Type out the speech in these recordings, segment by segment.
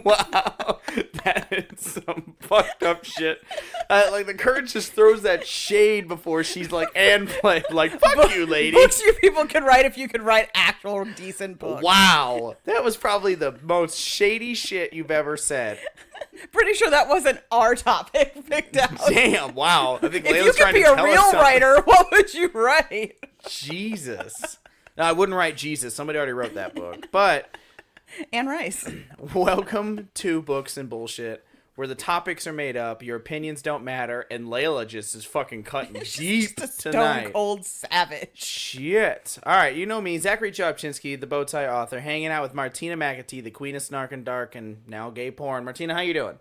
Wow. That is some fucked up shit. Like, the Current just throws that shade before she's like, and play. Like, fuck you, lady. Books you people could write if you could write actual decent books. Wow. That was probably the most shady shit you've ever said. Pretty sure that wasn't our topic picked out. Damn, wow. I think If Layla's you could trying be to a tell us real something. writer, what would you write? Jesus. No, I wouldn't write Jesus. Somebody already wrote that book. But Anne Rice. welcome to Books and Bullshit, where the topics are made up, your opinions don't matter, and Layla just is fucking cutting deep Just a tonight. stone cold savage. Shit. All right, you know me, Zachary Chopchinsky, the Bowtie author, hanging out with Martina McAtee, the queen of snark and dark, and now gay porn. Martina, how you doing?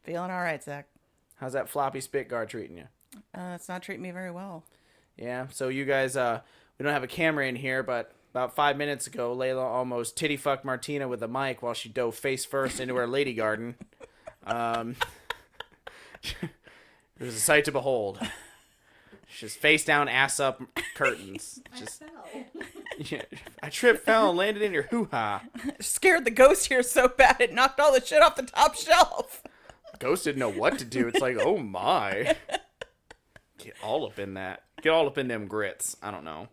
Feeling all right, Zach. How's that floppy spit guard treating you? It's not treating me very well. Yeah, so you guys, we don't have a camera in here, but about 5 minutes ago, Layla almost titty fucked Martina with a mic while she dove face first into her lady garden. It was a sight to behold. Just face down, ass up curtains. Just, yeah, I tripped, fell, and landed in your hoo-ha. Scared the ghost here so bad it knocked all the shit off the top shelf. Ghost didn't know what to do. It's like, oh my. Get all up in that. Get all up in them grits. I don't know.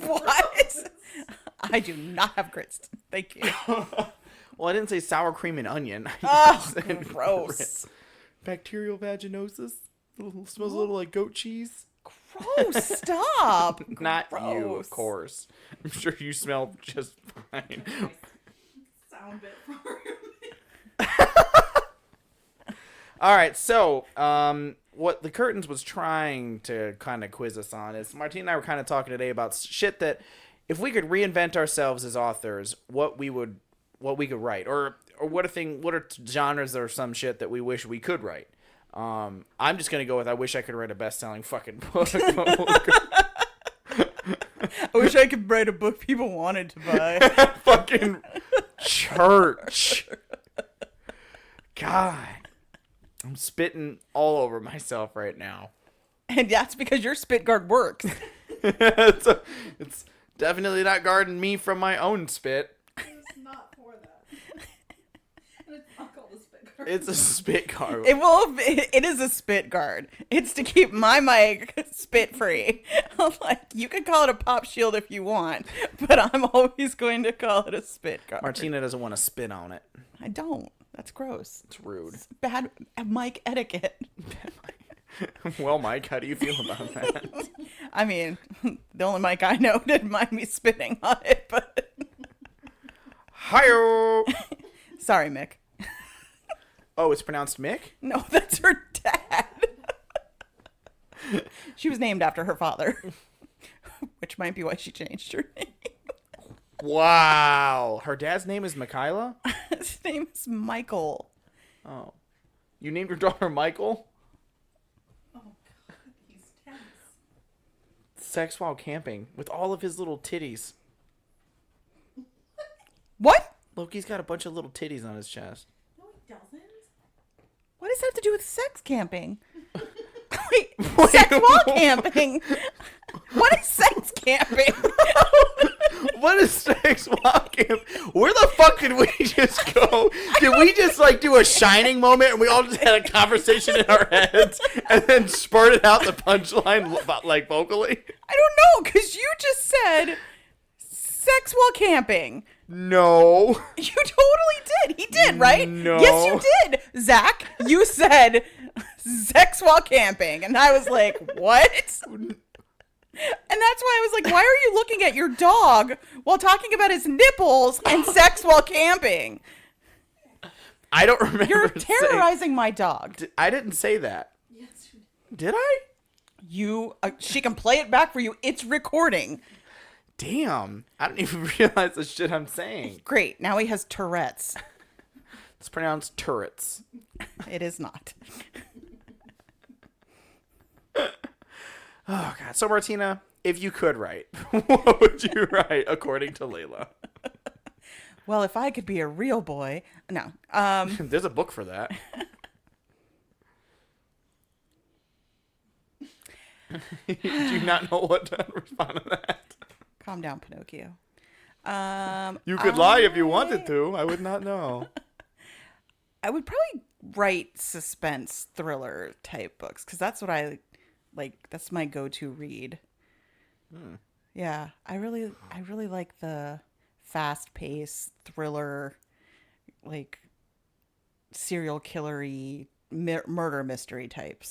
What? I do not have grits. Thank you. Well, I didn't say sour cream and onion. Oh, said gross. grits. Bacterial vaginosis. Smells a little like goat cheese. Gross. Stop. Not Gross. you, of course. I'm sure you smell just fine. Sound bit for All right, so what the Curtains was trying to kind of quiz us on is Martina and I were kind of talking today about shit that if we could reinvent ourselves as authors, what we could write, or what are genres or some shit that we wish we could write. I'm just gonna go with I wish I could write a best-selling fucking book. I wish I could write a book people wanted to buy. Fucking church. God. I'm spitting all over myself right now. And that's because your spit guard works. It's definitely not guarding me from my own spit. It's not for that. And it's not called a spit guard. It's a spit guard. It is a spit guard. It's to keep my mic spit free. Like, you could call it a pop shield if you want, but I'm always going to call it a spit guard. Martina doesn't want to spit on it. I don't. That's gross. It's rude. It's bad mic etiquette. Well, Mike, how do you feel about that? I mean, the only mic I know didn't mind me spitting on it, but Hi-yo! sorry, Mick. Oh, it's pronounced Mick? No, that's her dad. She was named after her father, which might be why she changed her name. Wow. Her dad's name is Michaela? His name is Michael. Oh. You named your daughter Michael? Oh god, he's tense. Sex while camping with all of his little titties. What? Loki's got a bunch of little titties on his chest. No, he doesn't. What does that have to do with sex camping? Wait, sex while camping? What is sex camping? What is sex while camp? Where the fuck did we just go? Did we just like do a Shining moment and we all just had a conversation in our heads and then spurted out the punchline like vocally? I don't know, because you just said sex while camping. No. You totally did. He did, right? No. Yes, you did. Zach, you said sex while camping. And I was like, what? And that's why I was like, why are you looking at your dog while talking about his nipples and sex while camping? I don't remember. You're terrorizing my dog. I didn't say that. Yes, you Did I? She can play it back for you. It's recording. Damn. I don't even realize the shit I'm saying. Great. Now he has Tourette's. It's pronounced turrets. It is not. Oh, God. So, Martina, if you could write, what would you write according to Layla? Well, if I could be a real boy. No. There's a book for that. Do you not know what to respond to that? Calm down, Pinocchio. You could lie if you wanted to. I would not know. I would probably write suspense thriller type books because that's what I like. That's my go-to read. Yeah, I really like the fast-paced thriller, like serial killery murder mystery type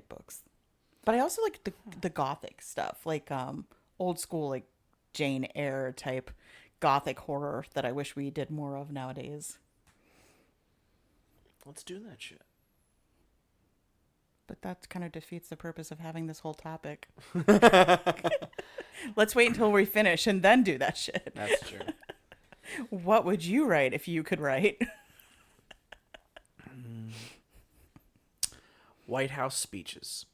books. But I also like the gothic stuff, like old school like Jane Eyre type gothic horror that I wish we did more of nowadays. Let's do that shit. But that kind of defeats the purpose of having this whole topic. Let's wait until we finish and then do that shit. That's true. What would you write if you could write? White House speeches.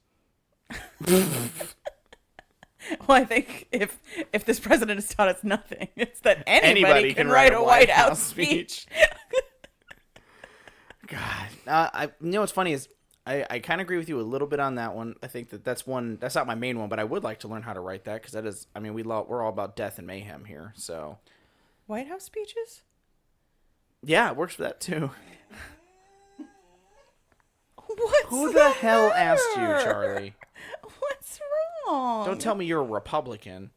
Well, I think if this president has taught us nothing, it's that anybody can write a White House speech. God, you know what's funny is I kind of agree with you a little bit on that one. I think that's not my main one, but I would like to learn how to write that because that is, I mean, we're all about death and mayhem here, so. White House speeches? Yeah, it works for that too. Who the hell asked you, Charlie? What's wrong? Don't tell me you're a Republican.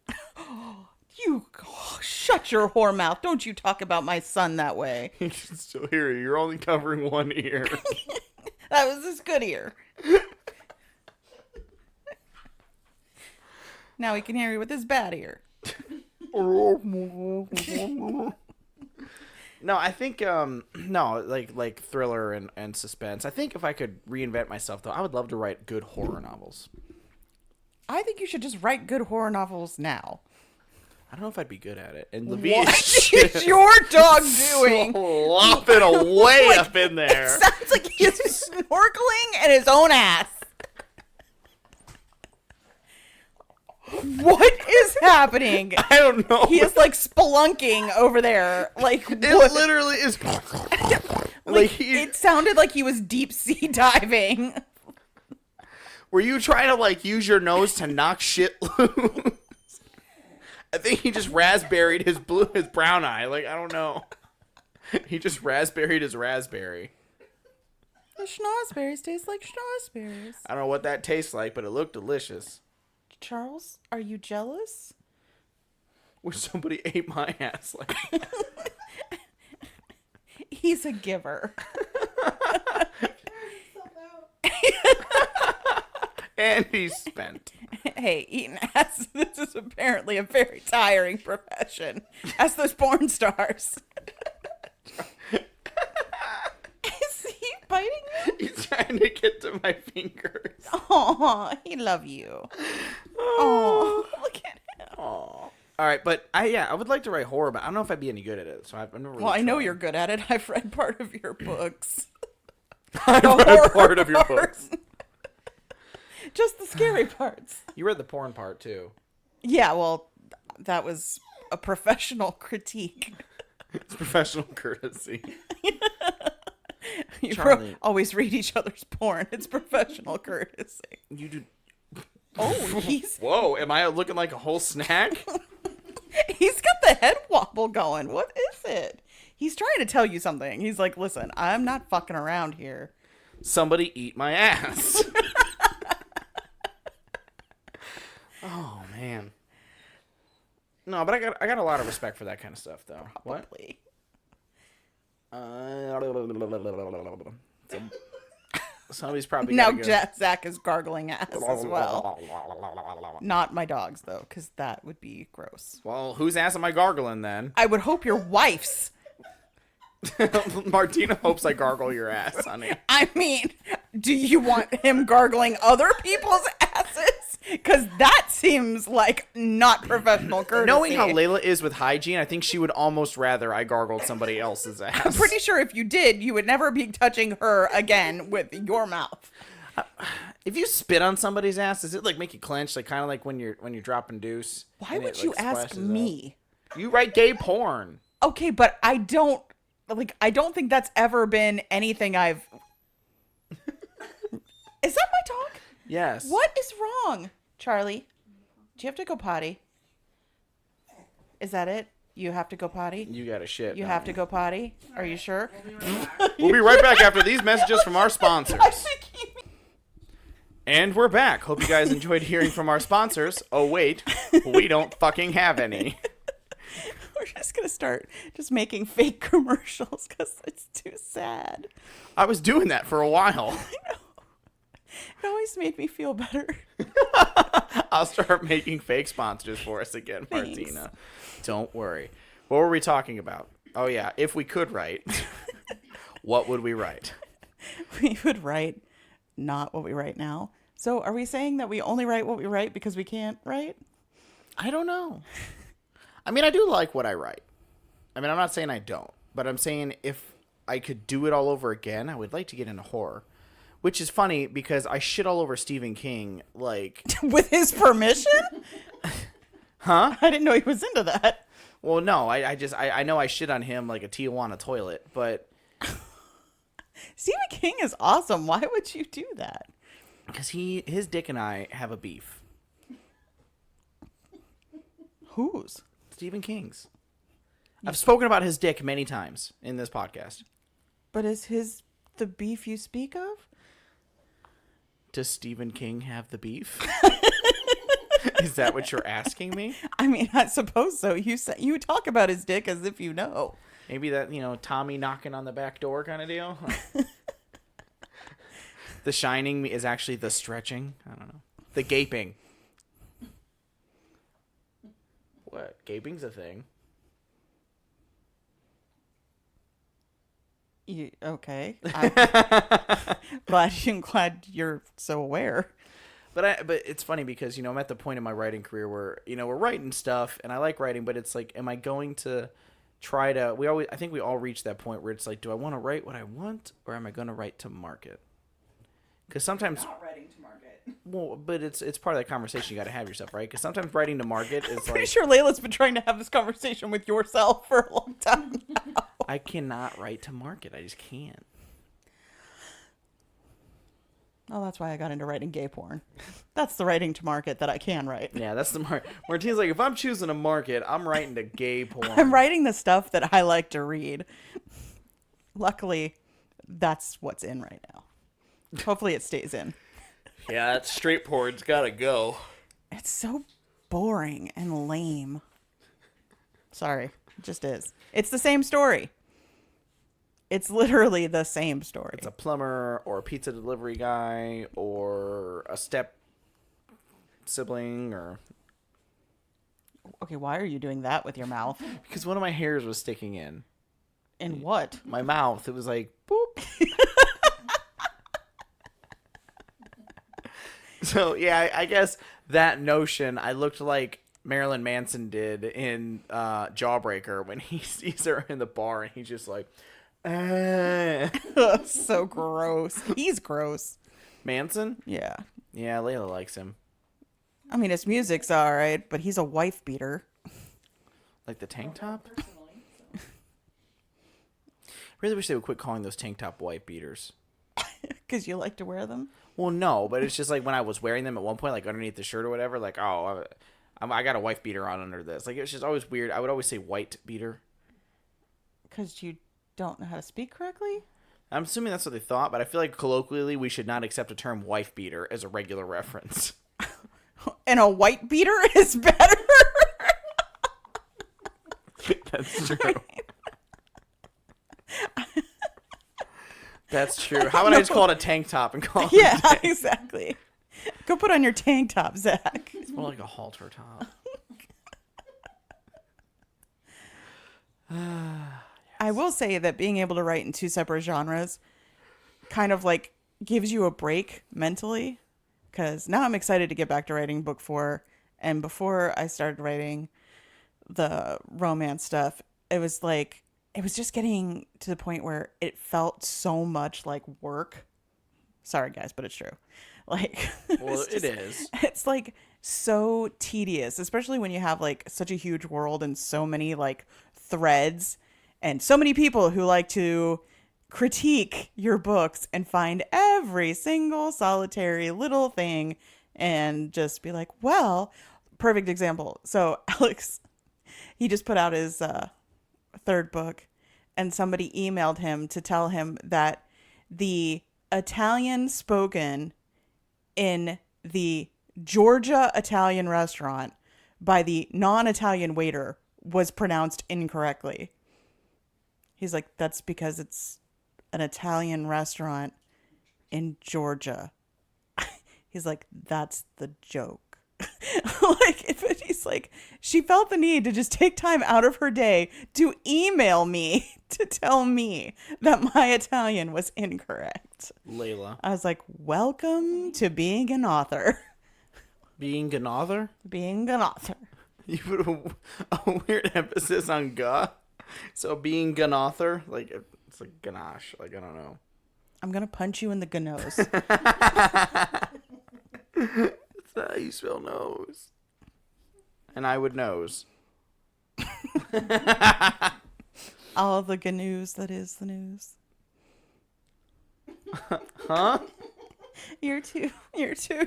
You shut your whore mouth. Don't you talk about my son that way. He can still hear you. You're only covering one ear. That was his good ear. Now he can hear you with his bad ear. No, I think no, like thriller and suspense. I think if I could reinvent myself though, I would love to write good horror novels. I think you should just write good horror novels now. I don't know if I'd be good at it. And Levine What is your dog doing? Slopping away up in there. It sounds like he's snorkeling in his own ass. What is happening? I don't know. He is like spelunking over there. Like It what? literally is. It sounded like he was deep sea diving. Were you trying to like use your nose to knock shit loose? I think he just raspberried his brown eye. Like, I don't know. He just raspberried his raspberry. The schnozberries taste like schnozberries. I don't know what that tastes like, but it looked delicious. Charles, are you jealous? Wish somebody ate my ass like that. He's a giver. And he's spent. Hey, eating ass, this is apparently a very tiring profession. As those porn stars. Is he biting you? He's trying to get to my fingers. Aw, he love you. Oh, look at him. Aw. All right, but I would like to write horror, but I don't know if I'd be any good at it. So I've never really Well, I know tried. you're good at it. I've read part of your books. I've read part of your parts. books. Just the scary parts. You read the porn part too. Yeah, well, that was a professional critique. It's professional courtesy. You Charlie. always read each other's porn. It's professional courtesy. You do. Oh, he's Whoa! Am I looking like a whole snack? he's got the head wobble going. What is it? He's trying to tell you something. He's like, listen, I'm not fucking around here. Somebody eat my ass. Oh man. No, but I got a lot of respect for that kind of stuff, though. Probably. What? Somebody's probably Now gotta go. Zach is gargling ass as well. Not my dog's, though, because that would be gross. Well, whose ass am I gargling then? I would hope your wife's. Martina hopes I gargle your ass, honey. I mean, do you want him gargling other people's asses? Because that seems like not professional courtesy. Knowing how Layla is with hygiene, I think she would almost rather I gargled somebody else's ass. I'm pretty sure if you did, you would never be touching her again with your mouth. If you spit on somebody's ass, does it like make you clench? Like kind of like when you're dropping deuce. Why and would it, you like, ask splashes me? up? You write gay porn. Okay, but I don't think that's ever been anything I've. Is that my dog? Yes. What is wrong, Charlie? Do you have to go potty? Is that it? You have to go potty? You got to shit. You don't have to go potty? Are you sure? We'll be right back. We'll be right back after these messages from our sponsors. And we're back. Hope you guys enjoyed hearing from our sponsors. Oh, wait. We don't fucking have any. We're just going to start just making fake commercials because it's too sad. I was doing that for a while. It always made me feel better. I'll start making fake sponsors for us again, Thanks. Martina. Don't worry. What were we talking about? Oh, yeah. If we could write, what would we write? We would write not what we write now. So are we saying that we only write what we write because we can't write? I don't know. I mean, I do like what I write. I mean, I'm not saying I don't, but I'm saying if I could do it all over again, I would like to get into horror. Which is funny because I shit all over Stephen King, like... With his permission? Huh? I didn't know he was into that. Well, no, I know I shit on him like a Tijuana toilet, but... Stephen King is awesome. Why would you do that? Because his dick and I have a beef. Whose? Stephen King's. I've spoken about his dick many times in this podcast. But is his the beef you speak of? Does Stephen King have the beef? Is that what you're asking me? I mean, I suppose so. You talk about his dick as if you know. Maybe that, Tommy knocking on the back door kind of deal? The shining is actually the stretching? I don't know. The gaping. What? Gaping's a thing. Okay. I'm glad you're so aware. But it's funny because, I'm at the point in my writing career where, we're writing stuff and I like writing, but it's like, am I going to try to, I think we all reach that point where it's like, do I want to write what I want or am I going to write to market? Because sometimes, Not writing to market. well, but it's part of that conversation you got to have yourself, right? Because sometimes writing to market is Pretty like, sure Layla's been trying to have this conversation with yourself for a long time now. I cannot write to market. I just can't. Oh, that's why I got into writing gay porn. That's the writing to market that I can write. Yeah, that's the market. Martina's like, if I'm choosing a market, I'm writing to gay porn. I'm writing the stuff that I like to read. Luckily, that's what's in right now. Hopefully it stays in. Yeah, that straight porn's gotta go. It's so boring and lame. Sorry, it just is. It's the same story. It's literally the same story. It's a plumber or a pizza delivery guy or a step sibling or... Okay, why are you doing that with your mouth? Because one of my hairs was sticking in. In what? My mouth. It was like, boop. So, yeah, I guess that notion, I looked like Marilyn Manson did in Jawbreaker when he sees her in the bar and he's just like, So gross. He's gross. Manson? Yeah. Yeah, Layla likes him. I mean, his music's all right, but he's a wife beater. Like the tank top? Personally, so. Really wish they would quit calling those tank top wife beaters. Because you like to wear them? Well, no, but it's just like when I was wearing them at one point, like underneath the shirt or whatever, like, oh, I got a wife beater on under this. Like, it was just always weird. I would always say white beater. Because you don't know how to speak correctly? I'm assuming that's what they thought, but I feel like colloquially we should not accept a term wife beater as a regular reference. And a white beater is better? That's true. That's true. How would I just call it a tank top and call it Yeah, exactly. Go put on your tank top, Zach. It's more like a halter top. I will say that being able to write in two separate genres kind of like gives you a break mentally. Because now I'm excited to get back to writing book 4. And before I started writing the romance stuff, it was just getting to the point where it felt so much like work. Sorry, guys, but it's true. Like, Well, it is. It's like so tedious, especially when you have like such a huge world and so many like threads and so many people who like to critique your books and find every single solitary little thing and just be like, well, perfect example. So Alex he just put out his third book, and somebody emailed him to tell him that the Italian spoken in the Georgia Italian restaurant by the non-Italian waiter was pronounced incorrectly. He's like, that's because it's an Italian restaurant in Georgia. He's like, that's the joke. He's like, she felt the need to just take time out of her day to email me to tell me that my Italian was incorrect. Layla. I was like, welcome to being an author. Being an author? Being an author. You put a weird emphasis on "ga," so being an author, like it's like ganache, like I don't know. I'm gonna punch you in the nose. That's not how you spell nose. And I would nose. All the ganoos that is the news. Huh? You're too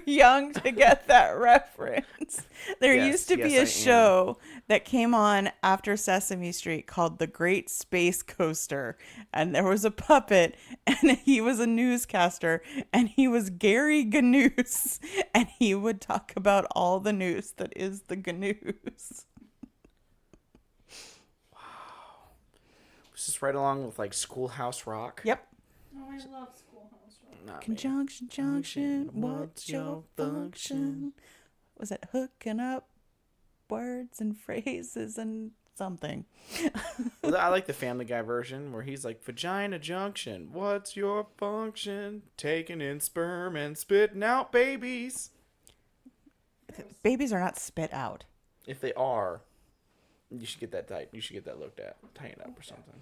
young to get that reference. There Yes, used to be yes, I a am. show that came on after Sesame Street called The Great Space Coaster, and there was a puppet, and he was a newscaster, and he was Gary Ganoose, and he would talk about all the news that is the Ganoose. This is right along with like Schoolhouse Rock. Yep. Oh, I love Schoolhouse Rock. Not me. Conjunction, junction, what's your function? Was it hooking up words and phrases and something? Well, I like the Family Guy version where he's like, Vagina Junction, what's your function? Taking in sperm and spitting out babies. Babies are not spit out. If they are, you should get that tight. You should get that looked at. Tighten up or something.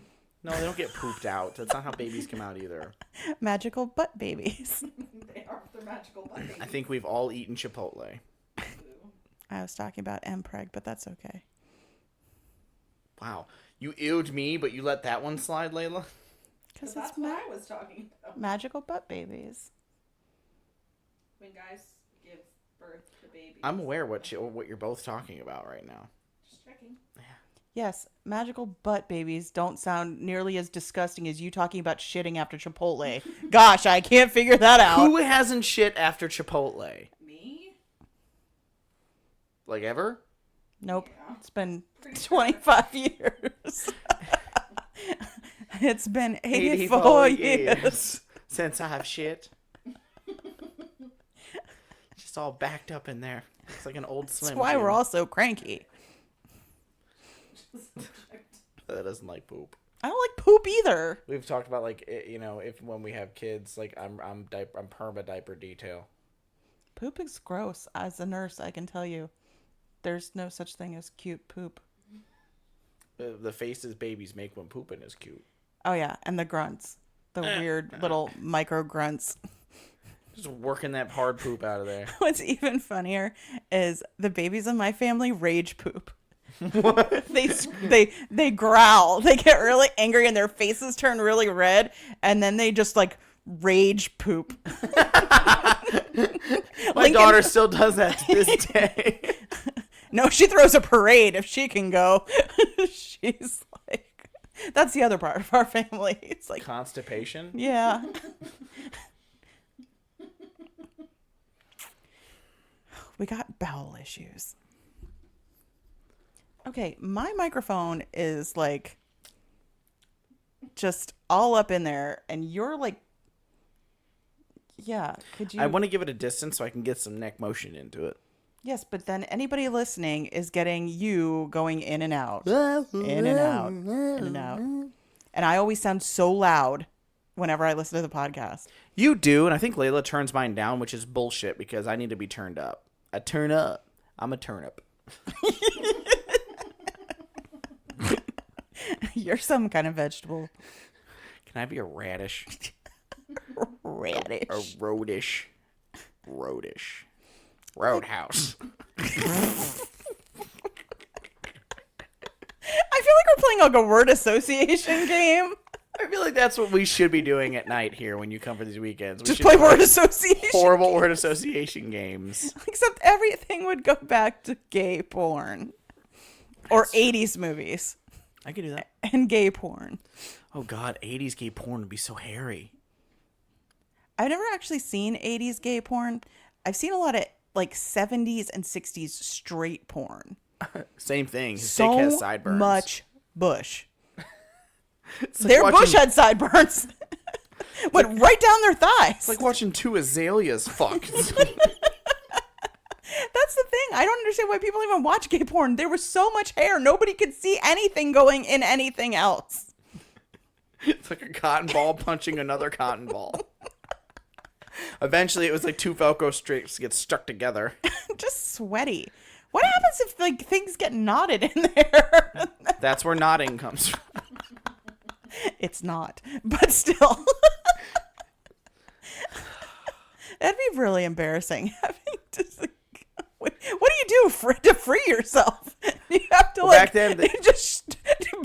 No, they don't get pooped out. That's not how babies come out either. Magical butt babies. They are the magical bunny. I think we've all eaten Chipotle. I was talking about MPreg, but that's okay. Wow. You ewed me, but you let that one slide, Layla? Because That's it's what I was talking about. magical butt babies. When guys give birth to babies. I'm aware what you're both talking about right now. Just checking. Yes, magical butt babies don't sound nearly as disgusting as you talking about shitting after Chipotle. Gosh, I can't figure that out. Who hasn't shit after Chipotle? Me? Like ever? Nope. Yeah. It's been Pretty sure. 25 years. It's been 84 years. Since I've shit. Just all backed up in there. It's like an old Slim That's why Jim we're all so cranky. that doesn't like poop. I don't like poop either. We've talked about like if when we have kids, like I'm perma diaper detail. Poop is gross. As a nurse, I can tell you. There's no such thing as cute poop. The faces babies make when pooping is cute. Oh, yeah. And the grunts. The weird little micro grunts. Just working that hard poop out of there. What's even funnier is the babies in my family rage poop. What? They growl. They get really angry and their faces turn really red. And then they just like rage poop. My daughter still does that to this day. No, she throws a parade if she can go. She's like, that's the other part of our family. It's like, Constipation? yeah. We got bowel issues. Okay, my microphone is like just all up in there, and you're like, yeah, could you? I want to give it a distance so I can get some neck motion into it. Yes, but then anybody listening is getting you going in and out, in and out, in and out. And I always sound so loud whenever I listen to the podcast. You do, and I think Layla turns mine down, which is bullshit because I need to be turned up. I turn up. I'm a turnip. You're some kind of vegetable. Can I be a radish? Radish. A roadish. Roadish. Roadhouse. I feel like we're playing like a word association game. I feel like that's what we should be doing at night here when you come for these weekends. We Just should play do word association. horrible word association games. Except everything would go back to gay porn. Or 80s movies. I could do that. And gay porn. Oh God, 80s gay porn would be so hairy. I've never actually seen 80s gay porn. I've seen a lot of like 70s and 60s straight porn. Same thing. His So dick has sideburns. much bush. It's like Their watching- bush had sideburns. Went right down their thighs. It's like watching two azaleas fuck. That's the thing. I don't understand why people even watch gay porn. There was so much hair. Nobody could see anything going in anything else. It's like a cotton ball punching another cotton ball. Eventually, it was like two Velcro strips get stuck together. Just sweaty. What happens if like things get knotted in there? That's where knotting comes from. It's not, but still. That'd be really embarrassing. Having to, what do you do to free yourself? You have to Well, back then,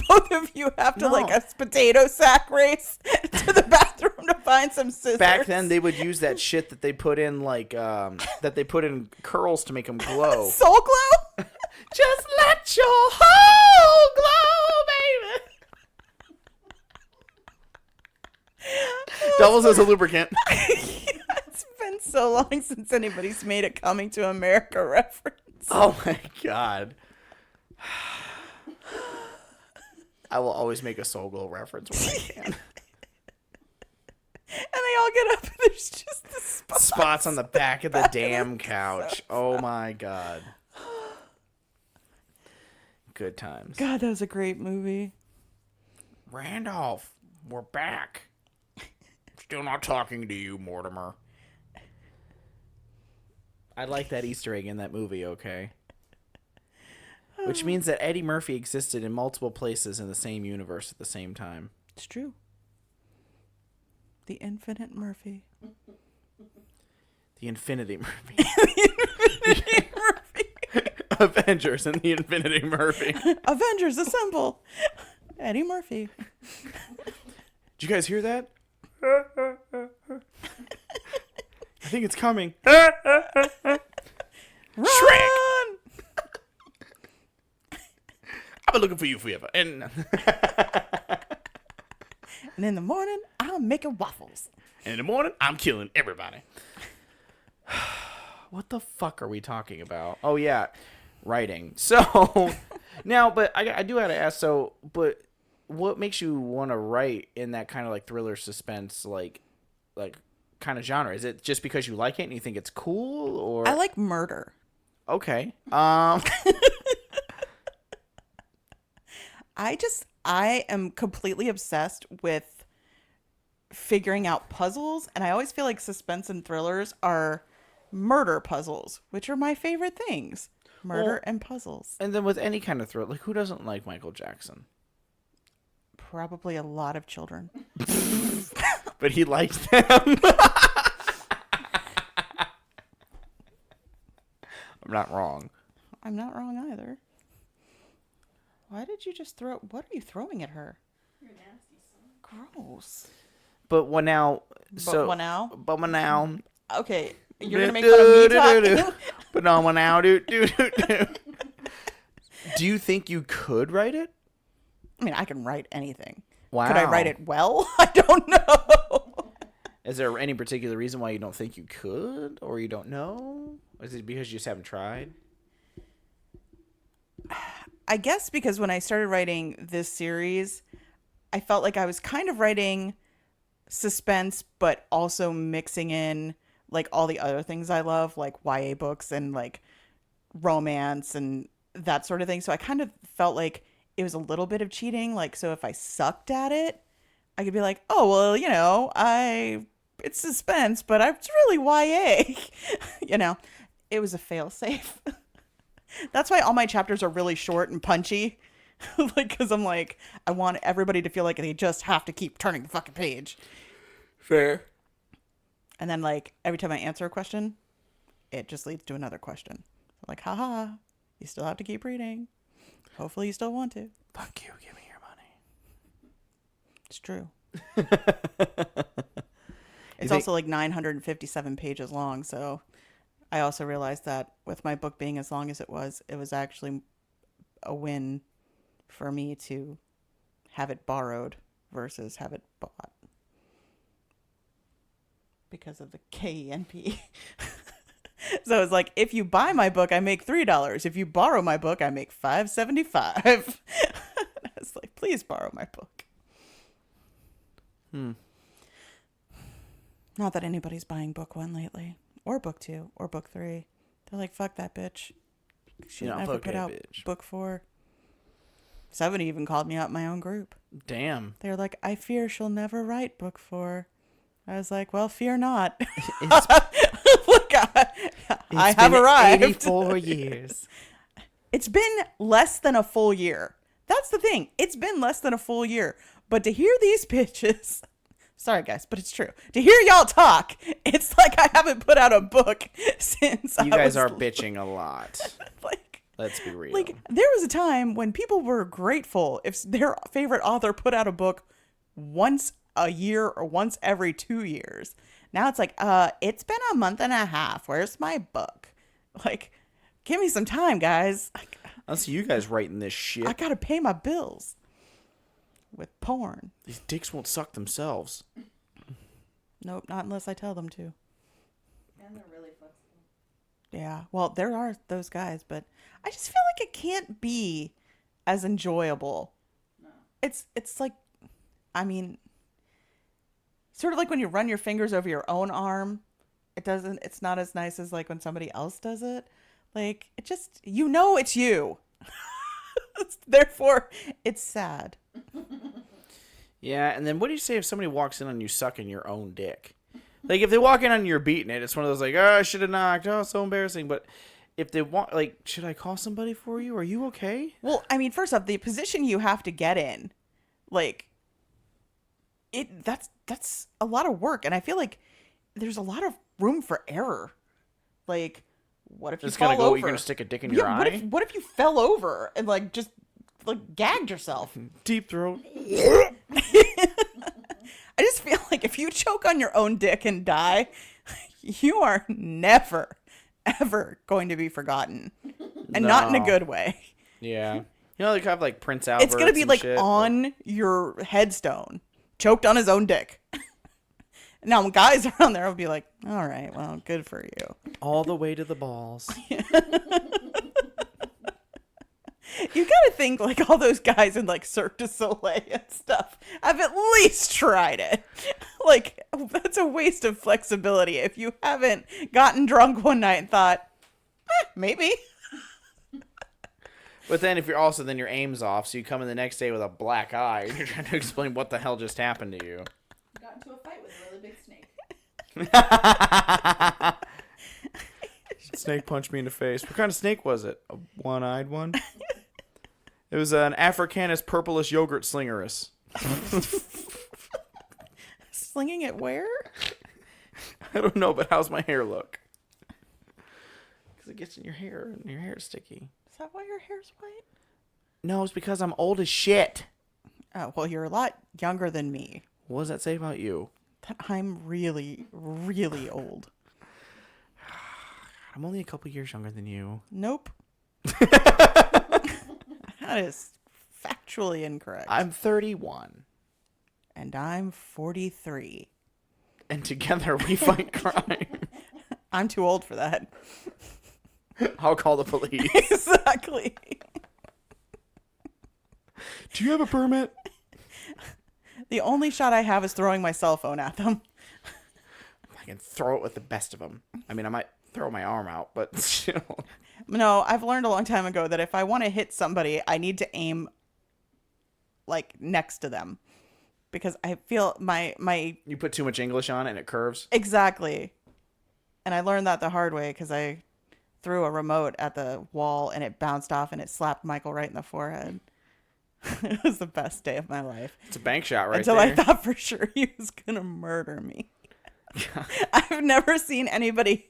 both of you have to No. like a potato sack race to the bathroom to find some scissors. Back then, they would use that shit that they put in like that they put in curls to make them glow. Soul Glow. Just let your whole glow, baby. Doubles as a lubricant. It's been so long since anybody's made a Coming to America reference. Oh my God. I will always make a Soul Glow reference when I can. And they all get up and there's just the Spots on the back of the damn couch. Oh my God. Good times. God, that was a great movie. Randolph, we're back. Still not talking to you, Mortimer. I like that Easter egg in that movie, okay? Which means that Eddie Murphy existed in multiple places in the same universe at the same time. It's true. The Infinite Murphy. The Infinity Murphy. Infinity Murphy. Avengers and the Infinity Murphy. Avengers assemble. Eddie Murphy. Did you guys hear that? I think it's coming. Run! I've been looking for you forever. And And in the morning, I'm making waffles. in the morning, I'm killing everybody. What the fuck are we talking about? Oh, yeah. Writing. So, now, but I do have to ask, but what makes you want to write in that kind of like thriller suspense, like kind of genre? Is it just because you like it and you think it's cool, or? I like murder. Okay. I am completely obsessed with figuring out puzzles, and I always feel like suspense and thrillers are murder puzzles, which are my favorite things. Murder Well, and puzzles. And then with any kind of thriller, like who doesn't like Michael Jackson? Probably a lot of children. But he likes them. I'm not wrong. I'm not wrong either. Why did you just throw... What are you throwing at her? You're nasty, son. Gross. But what now? What now? But what now? Okay, you're gonna make fun of me talking? But no, what now? Do. Do you think you could write it? I mean, I can write anything. Wow. Could I write it well? I don't know. Is there any particular reason why you don't think you could, or you don't know? Is it because you just haven't tried? I guess because when I started writing this series, I felt like I was kind of writing suspense, but also mixing in like all the other things I love, like YA books and like romance and that sort of thing. So I kind of felt like it was a little bit of cheating. Like, so if I sucked at it, I could be like, oh, well, it's suspense, but it's really YA. It was a fail safe. That's why all my chapters are really short and punchy. Because I'm like, I want everybody to feel like they just have to keep turning the fucking page. Fair. And then, like, every time I answer a question, it just leads to another question. Like, haha, you still have to keep reading. Hopefully you still want to. Fuck you, give me your money. It's true. It's also like 957 pages long, so I also realized that with my book being as long as it was actually a win for me to have it borrowed versus have it bought because of the KENP. So it's like, if you buy my book, I make $3. If you borrow my book, I make $5.75. I was like, please borrow my book. Not that anybody's buying book 1 lately, or book 2, or book 3. They're like, fuck that bitch. She No, never fuck put that out bitch. book 4. Somebody even called me out in my own group. Damn. They're like, I fear she'll never write book 4. I was like, well, fear not. It's, Look, I have arrived. 84 years. It's been less than a full year. That's the thing. It's been less than a full year. But to hear these bitches, sorry guys, but it's true. To hear y'all talk, it's like I haven't put out a book since You guys are bitching a lot. like, Let's be real. like there was a time when people were grateful if their favorite author put out a book once a year or once every 2 years. Now it's like, it's been a month and a half. Where's my book? Like, give me some time, guys. I'll see you guys writing this shit. I gotta pay my bills with porn. These dicks won't suck themselves. Nope, not unless I tell them to. And they're really flexible. Yeah, well, there are those guys, but I just feel like it can't be as enjoyable. No. It's like, I mean, sort of like when you run your fingers over your own arm. It's not as nice as like when somebody else does it. Like, it just, it's you. Therefore, it's sad. Yeah, and then what do you say if somebody walks in on you sucking your own dick? Like, if they walk in on you, you're beating it, it's one of those like, oh, I should have knocked. Oh, so embarrassing. But if they want, like, should I call somebody for you? Are you okay? Well, I mean, first off, the position you have to get in, like, that's a lot of work, and I feel like there's a lot of room for error. Like, what if you fall over? You're gonna stick a dick in your eye? What if you fell over and like just like gagged yourself? Deep throat. I just feel like if you choke on your own dick and die, you are never, ever going to be forgotten, and not in a No. good way. Yeah. You know, they have like Prince Albert. It's gonna be like shit, on your headstone, choked on his own dick. Now, when guys around there will be like, all right, well, good for you. all the way to the balls. You gotta think like all those guys in like Cirque du Soleil and stuff have at least tried it. Like, that's a waste of flexibility if you haven't gotten drunk one night and thought, maybe. But then if you're also, then your aim's off, so you come in the next day with a black eye, and you're trying to explain what the hell just happened to you. Got into a fight with a really big snake. Snake punched me in the face. What kind of snake was it? A one-eyed one? It was an Africanus purplish yogurt slingerus. Slinging it where? I don't know, but how's my hair look? Because it gets in your hair, and your hair's sticky. Is that why your hair's white? No, it's because I'm old as shit. Oh, well, you're a lot younger than me. What does that say about you? That I'm really, really old. I'm only a couple years younger than you. Nope. That is factually incorrect. I'm 31. And I'm 43. And together we fight crime. I'm too old for that. I'll call the police. Exactly. Do you have a permit? The only shot I have is throwing my cell phone at them. I can throw it with the best of them. I mean, I might throw my arm out, but still. No, I've learned a long time ago that if I want to hit somebody, I need to aim like next to them. Because I feel my You put too much English on it and it curves. exactly. And I learned that the hard way because I threw a remote at the wall and it bounced off and it slapped Michael right in the forehead. It was the best day of my life. It's a bank shot right Until there. I thought for sure he was going to murder me. I've never seen anybody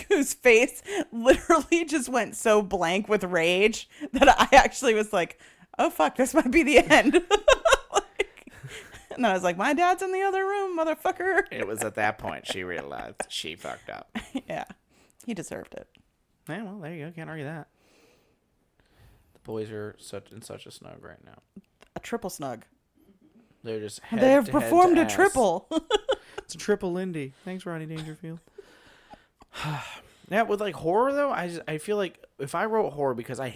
whose face literally just went so blank with rage that I actually was like, oh, fuck, this might be the end. And then I was like, my dad's in the other room, motherfucker. It was at that point she realized she fucked up. Yeah, he deserved it. Yeah, well, there you go. Can't argue that. boys are such in such a snug right now. A triple snug. They're just They have head performed to a ass. triple. It's a triple Lindy. Thanks, Rodney Dangerfield. Yeah, with like horror though, I feel like if I wrote horror because I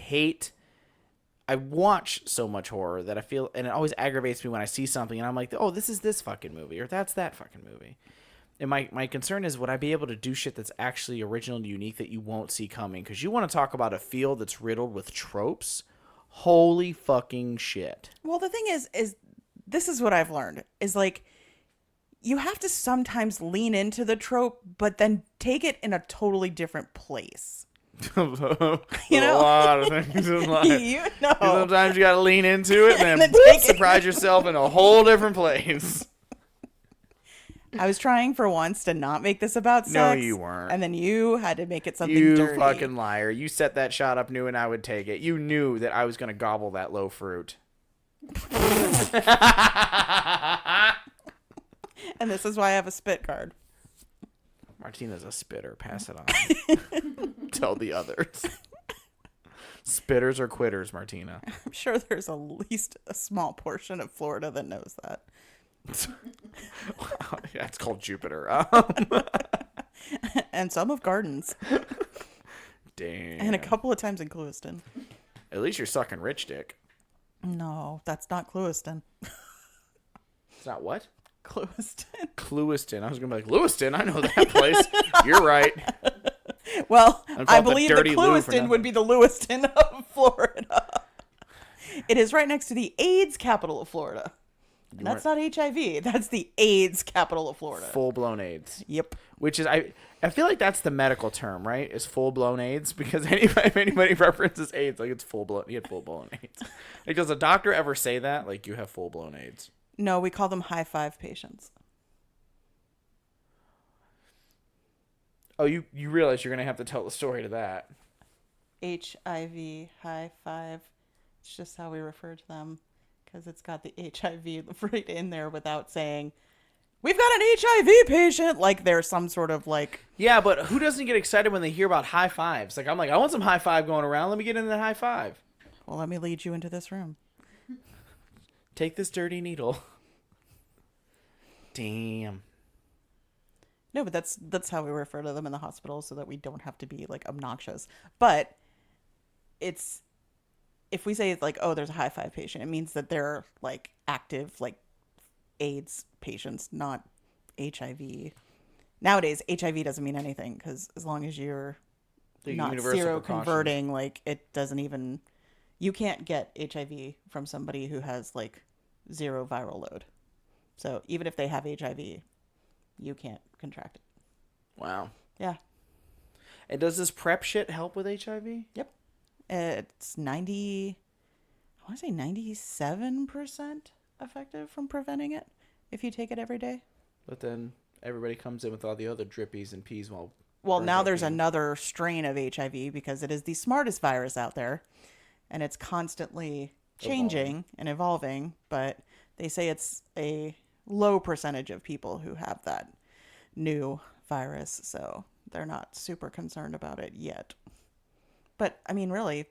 watch so much horror that I feel, and it always aggravates me when I see something and I'm like, oh, this is this fucking movie or that's that fucking movie. And my concern is, would I be able to do shit that's actually original and unique that you won't see coming? Because you want to talk about a field that's riddled with tropes. Holy fucking shit. Well, the thing is this is what I've learned is like you have to sometimes lean into the trope, but then take it in a totally different place. You know? A lot of things in life. You know. Sometimes you gotta lean into it and then, take it. surprise yourself in a whole different place. I was trying for once to not make this about sex. No, you weren't. And then you had to make it something You dirty. fucking liar. You set that shot up knowing I would take it. You knew that I was gonna gobble that low fruit. And this is why I have a spit card. Martina's a spitter. Pass it on. Tell the others. Spitters or quitters, Martina. I'm sure there's at least a small portion of Florida that knows that. That's called Jupiter. And some of Gardens. Damn. And a couple of times in Clewiston. At least you're sucking rich dick. No, that's not Clewiston. It's not what? Clewiston. Clewiston. I was gonna be like, Lewiston. I know that place. You're right. Well, call I it the believe that Dirty Lou for Clewiston nothing. would be the Lewiston of Florida. It is right next to the AIDS capital of Florida. And that's not HIV. That's the AIDS capital of Florida. Full blown AIDS. Yep. Which is I feel like that's the medical term, right? Is full blown AIDS because if anybody references AIDS, like it's full blown. You had full blown AIDS. Like, does a doctor ever say that? Like you have full blown AIDS? No, we call them high five patients. Oh, you realize you're gonna have to tell the story to that. HIV high five. It's just how we refer to them because it's got the HIV right in there without saying, we've got an HIV patient. Like there's some sort of like. Yeah, but who doesn't get excited when they hear about high fives? Like I'm like, I want some high five going around. Let me get into the high five. Well, let me lead you into this room. Take this dirty needle. Damn. No, but that's how we refer to them in the hospital so that we don't have to be like obnoxious. But it's if we say it's like, oh, there's a high five patient, it means that they're like active like AIDS patients, not HIV. Nowadays, HIV doesn't mean anything because as long as you're The not universal precaution. seroconverting, like it doesn't even. You can't get HIV from somebody who has like zero viral load. So even if they have HIV, you can't contract it. Wow. Yeah. And does this prep shit help with HIV? Yep. It's 90, I want to say 97% effective from preventing it if you take it every day. But then everybody comes in with all the other drippies and peas while. Well, burns now up there's in. another strain of HIV because it is the smartest virus out there and it's constantly changing and evolving, but they say it's a low percentage of people who have that new virus, so they're not super concerned about it yet. But I mean, really,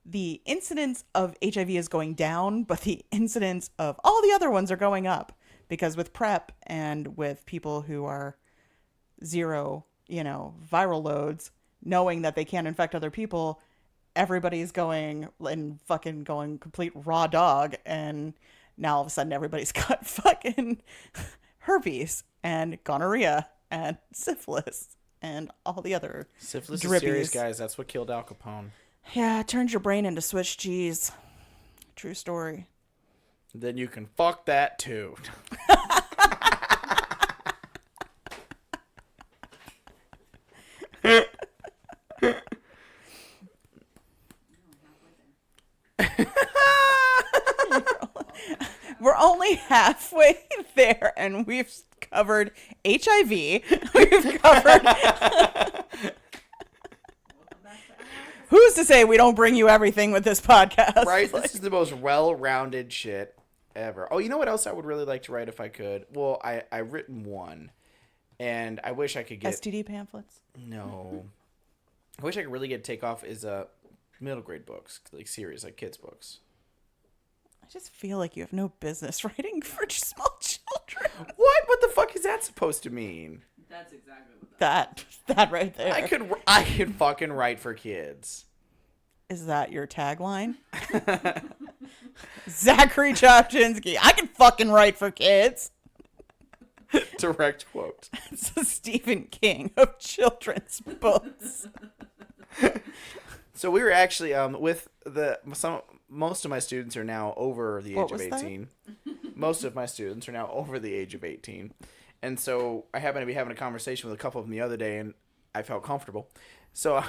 the incidence of HIV is going down, but the incidence of all the other ones are going up because with PrEP and with people who are zero, viral loads, knowing that they can't infect other people, everybody's going and fucking going complete raw dog, and now all of a sudden everybody's got fucking herpes and gonorrhea and syphilis and all the other Syphilis drippies. is serious, guys. That's what killed Al Capone. Yeah, it turns your brain into Swiss cheese. True story. Then you can fuck that too. We're only halfway there, and we've covered HIV. We've covered. Who's to say we don't bring you everything with this podcast? Right? Like, This is the most well-rounded shit ever. Oh, you know what else I would really like to write if I could? Well, I've written one, and I wish I could get... STD pamphlets. No. I wish I could really get takeoff is middle grade books, like series, like kids books. I just feel like you have no business writing for small children. What the fuck is that supposed to mean? That's exactly what that That right there. I could fucking write for kids. Is that your tagline? Zachary Chopchinsky. I can fucking write for kids. Direct quote. It's the Stephen King of children's books. So we were actually with most of my students are now over the age of 18. Most of my students are now over the age of 18. And so I happened to be having a conversation with a couple of them the other day, and I felt comfortable. So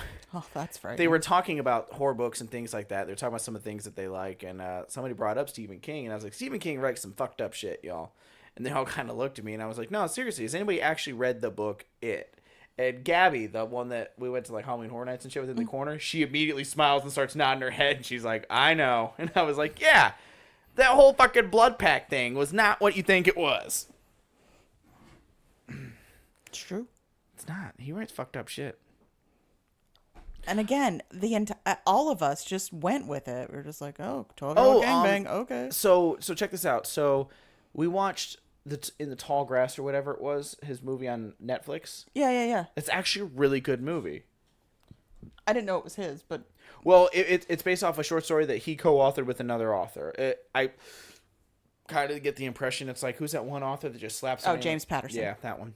that's right. they were talking about horror books and things like that. They were talking about some of the things that they like, and somebody brought up Stephen King, and I was like, Stephen King writes some fucked up shit, y'all. And they all kind of looked at me, and I was like, no, seriously, has anybody actually read the book It? And Gabby, the one that we went to like Halloween Horror Nights and shit with in the corner, she immediately smiles and starts nodding her head, and she's like, I know. And I was like, yeah, that whole fucking blood pack thing was not what you think it was. It's true. It's not. He writes fucked up shit. And again, all of us just went with it. We were just like, oh, talking about gangbang, okay. So check this out. So we watched In the Tall Grass or whatever it was, his movie on Netflix. Yeah. It's actually a really good movie. I didn't know it was his, but... Well, it's based off a short story that he co-authored with another author. I kind of get the impression it's like, who's that one author that just slaps Oh, James Patterson. Yeah, that one.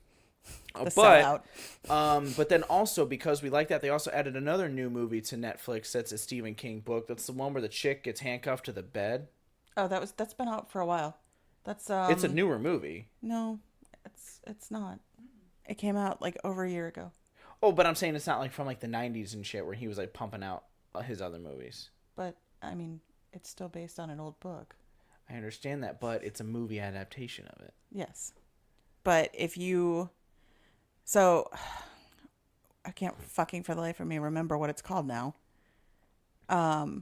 Sellout. But then also, because we like that, they also added another new movie to Netflix that's a Stephen King book. That's the one where the chick gets handcuffed to the bed. Oh, that's been out for a while. That's It's a newer movie. No, it's not. It came out like over a year ago. Oh, but I'm saying it's not like from like the 90s and shit where he was like pumping out his other movies. But I mean, it's still based on an old book. I understand that, but it's a movie adaptation of it. Yes. But so I can't fucking for the life of me remember what it's called now. But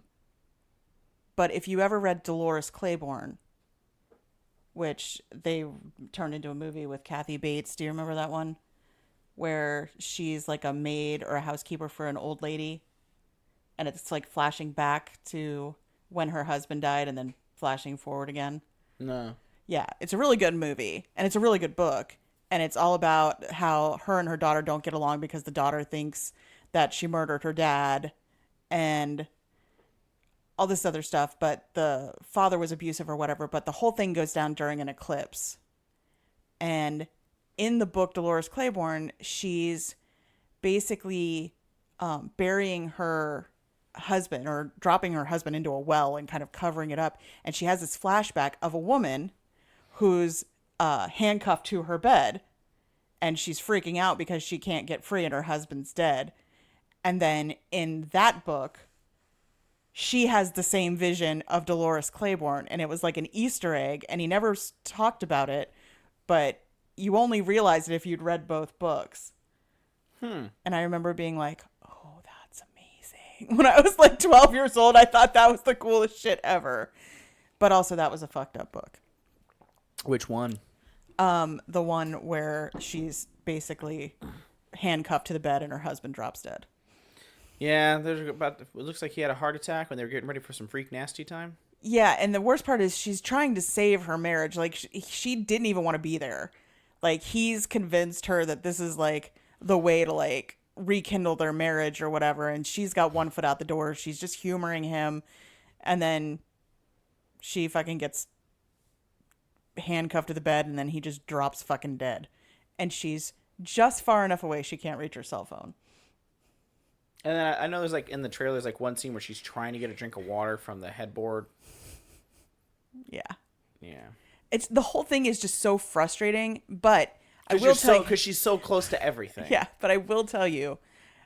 if you ever read Dolores Claiborne, which they turned into a movie with Kathy Bates, do you remember that one? Where she's like a maid or a housekeeper for an old lady, and it's like flashing back to when her husband died and then flashing forward again. No. Yeah, it's a really good movie, and it's a really good book, and it's all about how her and her daughter don't get along because the daughter thinks that she murdered her dad and all this other stuff, but the father was abusive or whatever, but the whole thing goes down during an eclipse. And in the book Dolores Claiborne, she's basically burying her husband or dropping her husband into a well and kind of covering it up, and she has this flashback of a woman who's handcuffed to her bed, and she's freaking out because she can't get free and her husband's dead. And then in that book, she has the same vision of Dolores Claiborne, and it was like an Easter egg, and he never talked about it, but you only realized it if you'd read both books. And I remember being like, oh, that's amazing. When I was like 12 years old, I thought that was the coolest shit ever. But also that was a fucked up book. Which one? The one where she's basically handcuffed to the bed and her husband drops dead. Yeah, it looks like he had a heart attack when they were getting ready for some freak nasty time. Yeah, and the worst part is she's trying to save her marriage. Like, she didn't even want to be there. Like, he's convinced her that this is, like, the way to, like, rekindle their marriage or whatever, and she's got one foot out the door. She's just humoring him, and then she fucking gets handcuffed to the bed, and then he just drops fucking dead. And she's just far enough away she can't reach her cell phone. And then I know there's, like, in the trailer, there's, like, one scene where she's trying to get a drink of water from the headboard. Yeah. Yeah. It's the whole thing is just so frustrating, but I will tell you, because she's so close to everything. Yeah, but I will tell you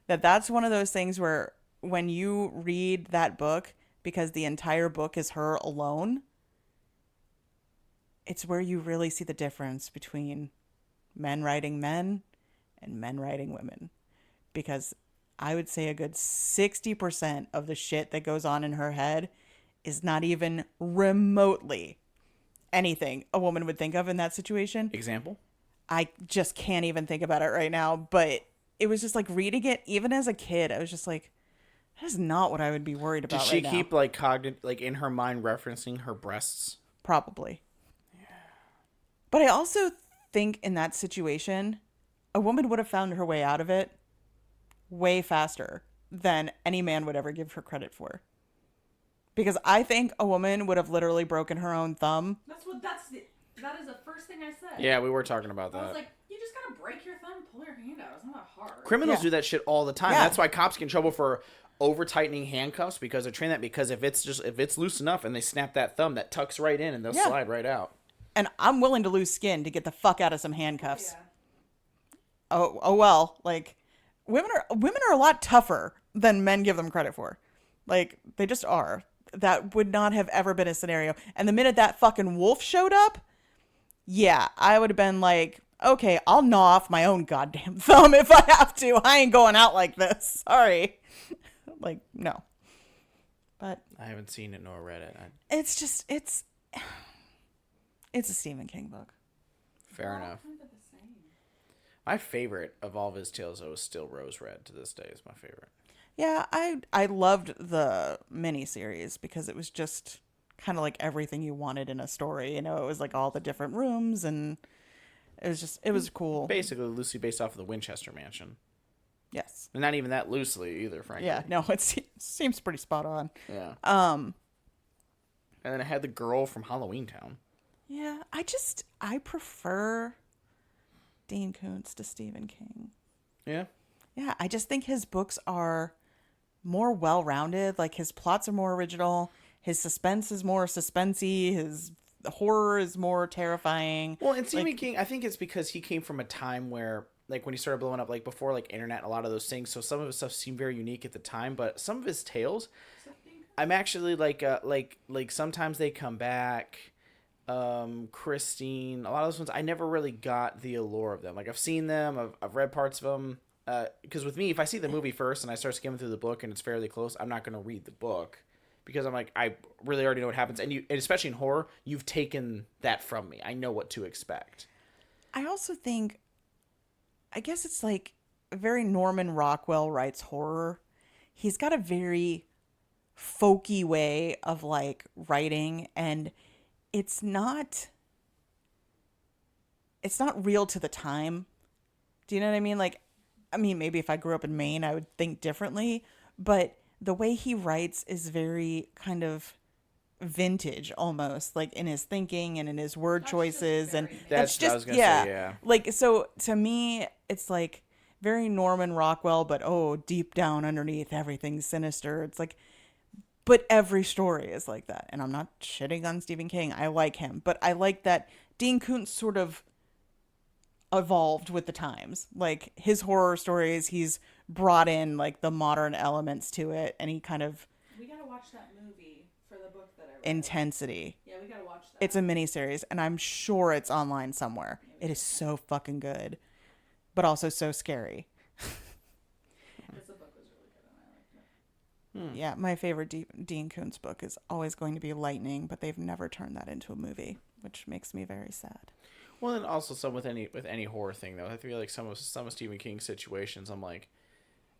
that that's one of those things where when you read that book, because the entire book is her alone, it's where you really see the difference between men writing men and men writing women. Because I would say a good 60% of the shit that goes on in her head is not even remotely anything a woman would think of in that situation. Example? I just can't even think about it right now, but it was just like reading it, even as a kid, I was just like, That is not what I would be worried about Does she right keep now. like in her mind referencing her breasts? Probably. Yeah. But I also think in that situation, a woman would have found her way out of it way faster than any man would ever give her credit for. Because I think a woman would have literally broken her own thumb. That is the first thing I said. Yeah, we were talking about I that. was like, you just gotta break your thumb, pull your hand out. It's not that hard. Criminals Yeah. do that shit all the time. Yeah. That's why cops get in trouble for over tightening handcuffs because they're trained that. Because if it's loose enough and they snap that thumb, that tucks right in and they'll Yeah. slide right out. And I'm willing to lose skin to get the fuck out of some handcuffs. Yeah. Oh well, like women are a lot tougher than men give them credit for. Like they just are. That would not have ever been a scenario. And the minute that fucking wolf showed up, yeah, I would have been like, okay, I'll gnaw off my own goddamn thumb if I have to. I ain't going out like this. Sorry. Like, no. But I haven't seen it nor read it. it's just it's a Stephen King book. Fair enough. Kind of the same. My favorite of all of his tales, though, is still Rose Red. To this day, is my favorite. Yeah, I loved the miniseries because it was just kind of like everything you wanted in a story. You know, it was like all the different rooms and it was cool. Basically, loosely based off of the Winchester Mansion. Yes. And not even that loosely either, frankly. Yeah, no, it seems pretty spot on. Yeah. And then I had the girl from Halloween Town. Yeah, I prefer Dean Koontz to Stephen King. Yeah. Yeah, I just think his books are more well-rounded. Like his plots are more original. His suspense is more suspensey. His horror is more terrifying. Well, and Stephen King, I think it's because he came from a time where, like, when he started blowing up, like, before, like, internet, a lot of those things. So some of his stuff seemed very unique at the time, but some of his tales, I'm actually, like sometimes they come back. Christine, a lot of those ones, I never really got the allure of them. Like, I've seen them, I've read parts of them. Because with me, if I see the movie first and I start skimming through the book and it's fairly close, I'm not going to read the book. Because I'm like, I really already know what happens. And especially in horror, you've taken that from me. I know what to expect. I also think, I guess it's like very Norman Rockwell writes horror. He's got a very folky way of like writing, and it's not real to the time. Do you know what I mean? Like, I mean, maybe if I grew up in Maine, I would think differently, but the way he writes is very kind of vintage almost, like in his thinking and in his word choices. And That's it's what I just, was gonna yeah. say, yeah. Like, so to me, it's like very Norman Rockwell, but oh, deep down underneath everything's sinister. It's like, but every story is like that. And I'm not shitting on Stephen King. I like him, but I like that Dean Koontz sort of evolved with the times. Like his horror stories, he's brought in like the modern elements to it, and he kind of We gotta watch that movie for the book that I read. intensity. Yeah, we gotta watch that. It's a miniseries, and I'm sure it's online somewhere. It is so fucking good, but also so scary. Because the book was really good and I liked it. Yeah, my favorite Dean Koontz book is always going to be Lightning, but they've never turned that into a movie, which makes me very sad. Well, and also some with any horror thing though. I feel like some of Stephen King's situations, I'm like,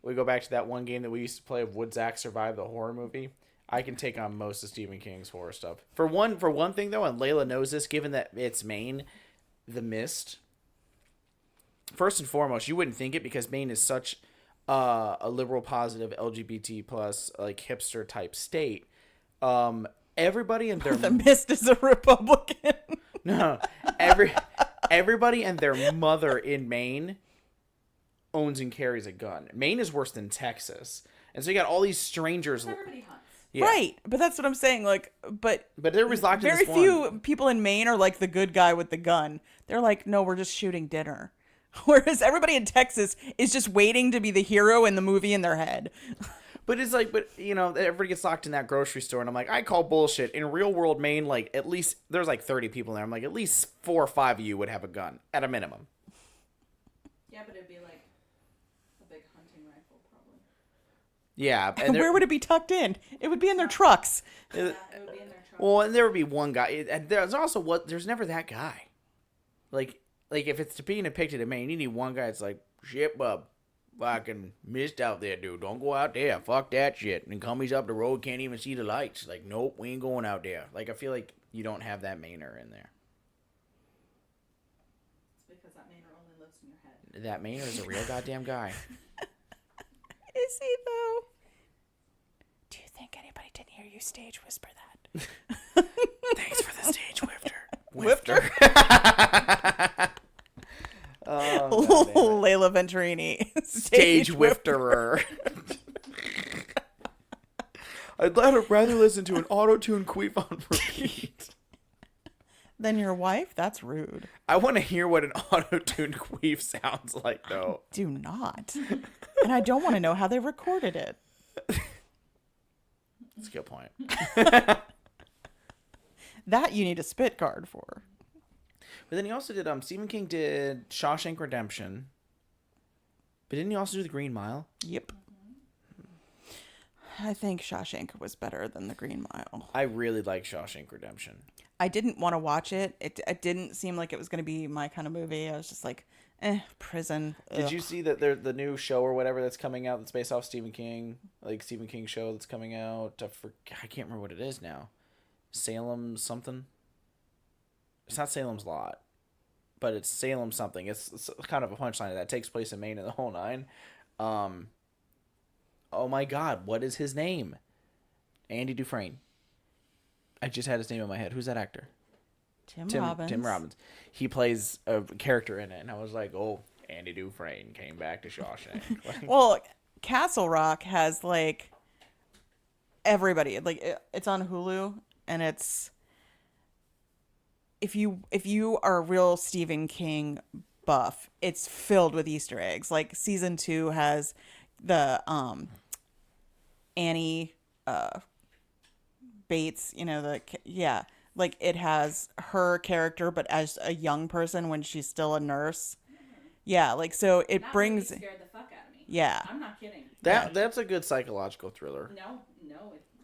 we go back to that one game that we used to play of Would Zach Survive the horror movie? I can take on most of Stephen King's horror stuff. For one thing though, and Layla knows this, given that it's Maine, The Mist. First and foremost, you wouldn't think it because Maine is such a liberal, positive, LGBT plus like hipster type state. Everybody and their The Mist is a Republican. no, everybody and their mother in Maine owns and carries a gun. Maine is worse than Texas, and so you got all these strangers. Everybody hunts. Yeah. Right, but that's what I'm saying. Like, but everybody's locked in very this few one. people in Maine are like the good guy with the gun. They're like, no, we're just shooting dinner. Whereas everybody in Texas is just waiting to be the hero in the movie in their head. But it's like, everybody gets locked in that grocery store, and I'm like, I call bullshit. In real world Maine, like, at least, there's like 30 people in there. I'm like, at least 4 or 5 of you would have a gun, at a minimum. Yeah, but it'd be like a big hunting rifle, probably. Yeah. And where would it be tucked in? It would be in their trucks. Yeah, it would be in their truck. Well, and there would be one guy. And there's also there's never that guy. Like if it's being depicted in Maine, you need one guy that's like, shit, bub. fucking mist out there, dude. Don't go out there. Fuck that shit. And Cummy's up the road, can't even see the lights. Like, nope, we ain't going out there. Like, I feel like you don't have that Mainer in there. It's because that manner only lives in your head. That Mainer is a real goddamn guy. Is he though? Do you think anybody didn't hear you stage whisper that? Thanks for the stage whifter. Whifter? Oh, God damn it. Layla Venturini. Stage whifterer. I'd rather listen to an auto-tune queef on repeat. Than your wife? That's rude. I want to hear what an auto-tune queef sounds like, though. Do not. And I don't want to know how they recorded it. That's a good point. That you need a spit card for. But then he also did, Stephen King did Shawshank Redemption. But didn't he also do The Green Mile? Yep. I think Shawshank was better than The Green Mile. I really like Shawshank Redemption. I didn't want to watch it. It didn't seem like it was going to be my kind of movie. I was just like, prison. Did you see that the new show or whatever that's coming out that's based off Stephen King? Like, Stephen King show that's coming out? I can't remember what it is now. Salem something? It's not Salem's Lot, but it's Salem something. It's kind of a punchline that takes place in Maine and the whole nine. Oh my God, what is his name? Andy Dufresne. I just had his name in my head. Who's that actor? Tim Robbins. Tim Robbins. He plays a character in it, and I was like, oh, Andy Dufresne came back to Shawshank. Well, Castle Rock has like everybody. Like it's on Hulu, and it's if you are a real Stephen King buff, it's filled with Easter eggs. Like season 2 has the Annie Bates, like it has her character, but as a young person when she's still a nurse. Yeah, like so it That brings. movie scared the fuck out of me. Yeah. I'm not kidding. That's a good psychological thriller. No,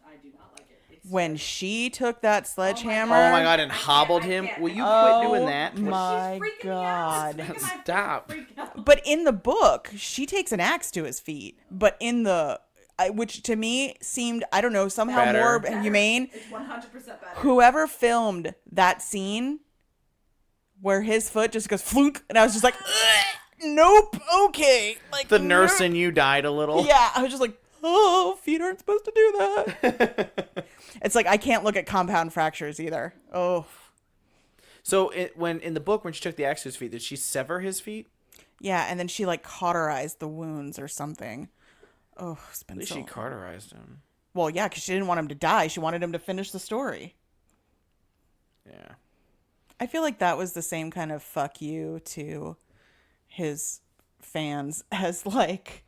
I do not like it. It's When she took that sledgehammer. Oh my God, and I can't, hobbled I him. can't. Will you Oh quit doing that? my She's freaking God. Me out. It's making my Stop. freak out. But in the book, she takes an axe to his feet. But in the, which to me seemed, I don't know, somehow Better. more Better. humane. It's 100% better. Whoever filmed that scene where his foot just goes flunk, and I was just like, nope, okay. Like The nurse nope. in you died a little. Yeah, I was just like, oh, feet aren't supposed to do that. It's like I can't look at compound fractures either. Oh. So when in the book, when she took the axe to his feet, did she sever his feet? Yeah, and then she like cauterized the wounds or something. Oh, it's been At least so. she cauterized him. Well, yeah, because she didn't want him to die. She wanted him to finish the story. Yeah. I feel like that was the same kind of fuck you to his fans as like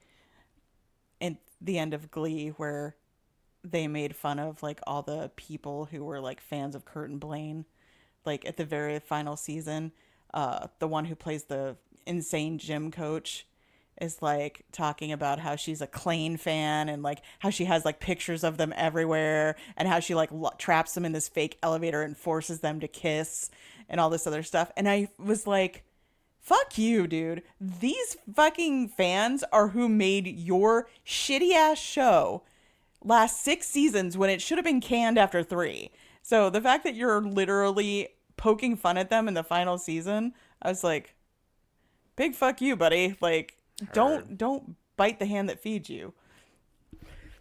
in the end of Glee where they made fun of like all the people who were like fans of Kurt and Blaine. Like at the very final season, the one who plays the insane gym coach is like talking about how she's a Klain fan and like how she has like pictures of them everywhere and how she like traps them in this fake elevator and forces them to kiss and all this other stuff. And I was like, fuck you, dude. These fucking fans are who made your shitty ass show last 6 seasons when it should have been canned after 3. So the fact that you're literally poking fun at them in the final season, I was like, big fuck you, buddy. Like, don't bite the hand that feeds you.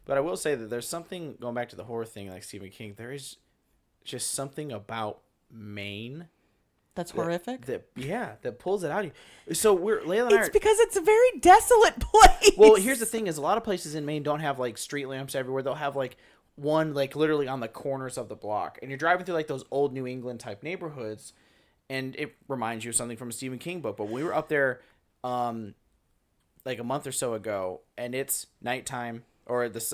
But I will say that there's something, going back to the horror thing like Stephen King, there is just something about Maine That's horrific. that pulls it out of you. So Layla and I It's because it's a very desolate place. Well, here's the thing: is a lot of places in Maine don't have like street lamps everywhere. They'll have like one like literally on the corners of the block, and you're driving through like those old New England type neighborhoods, and it reminds you of something from a Stephen King book. But we were up there, like a month or so ago, and it's nighttime. Or it's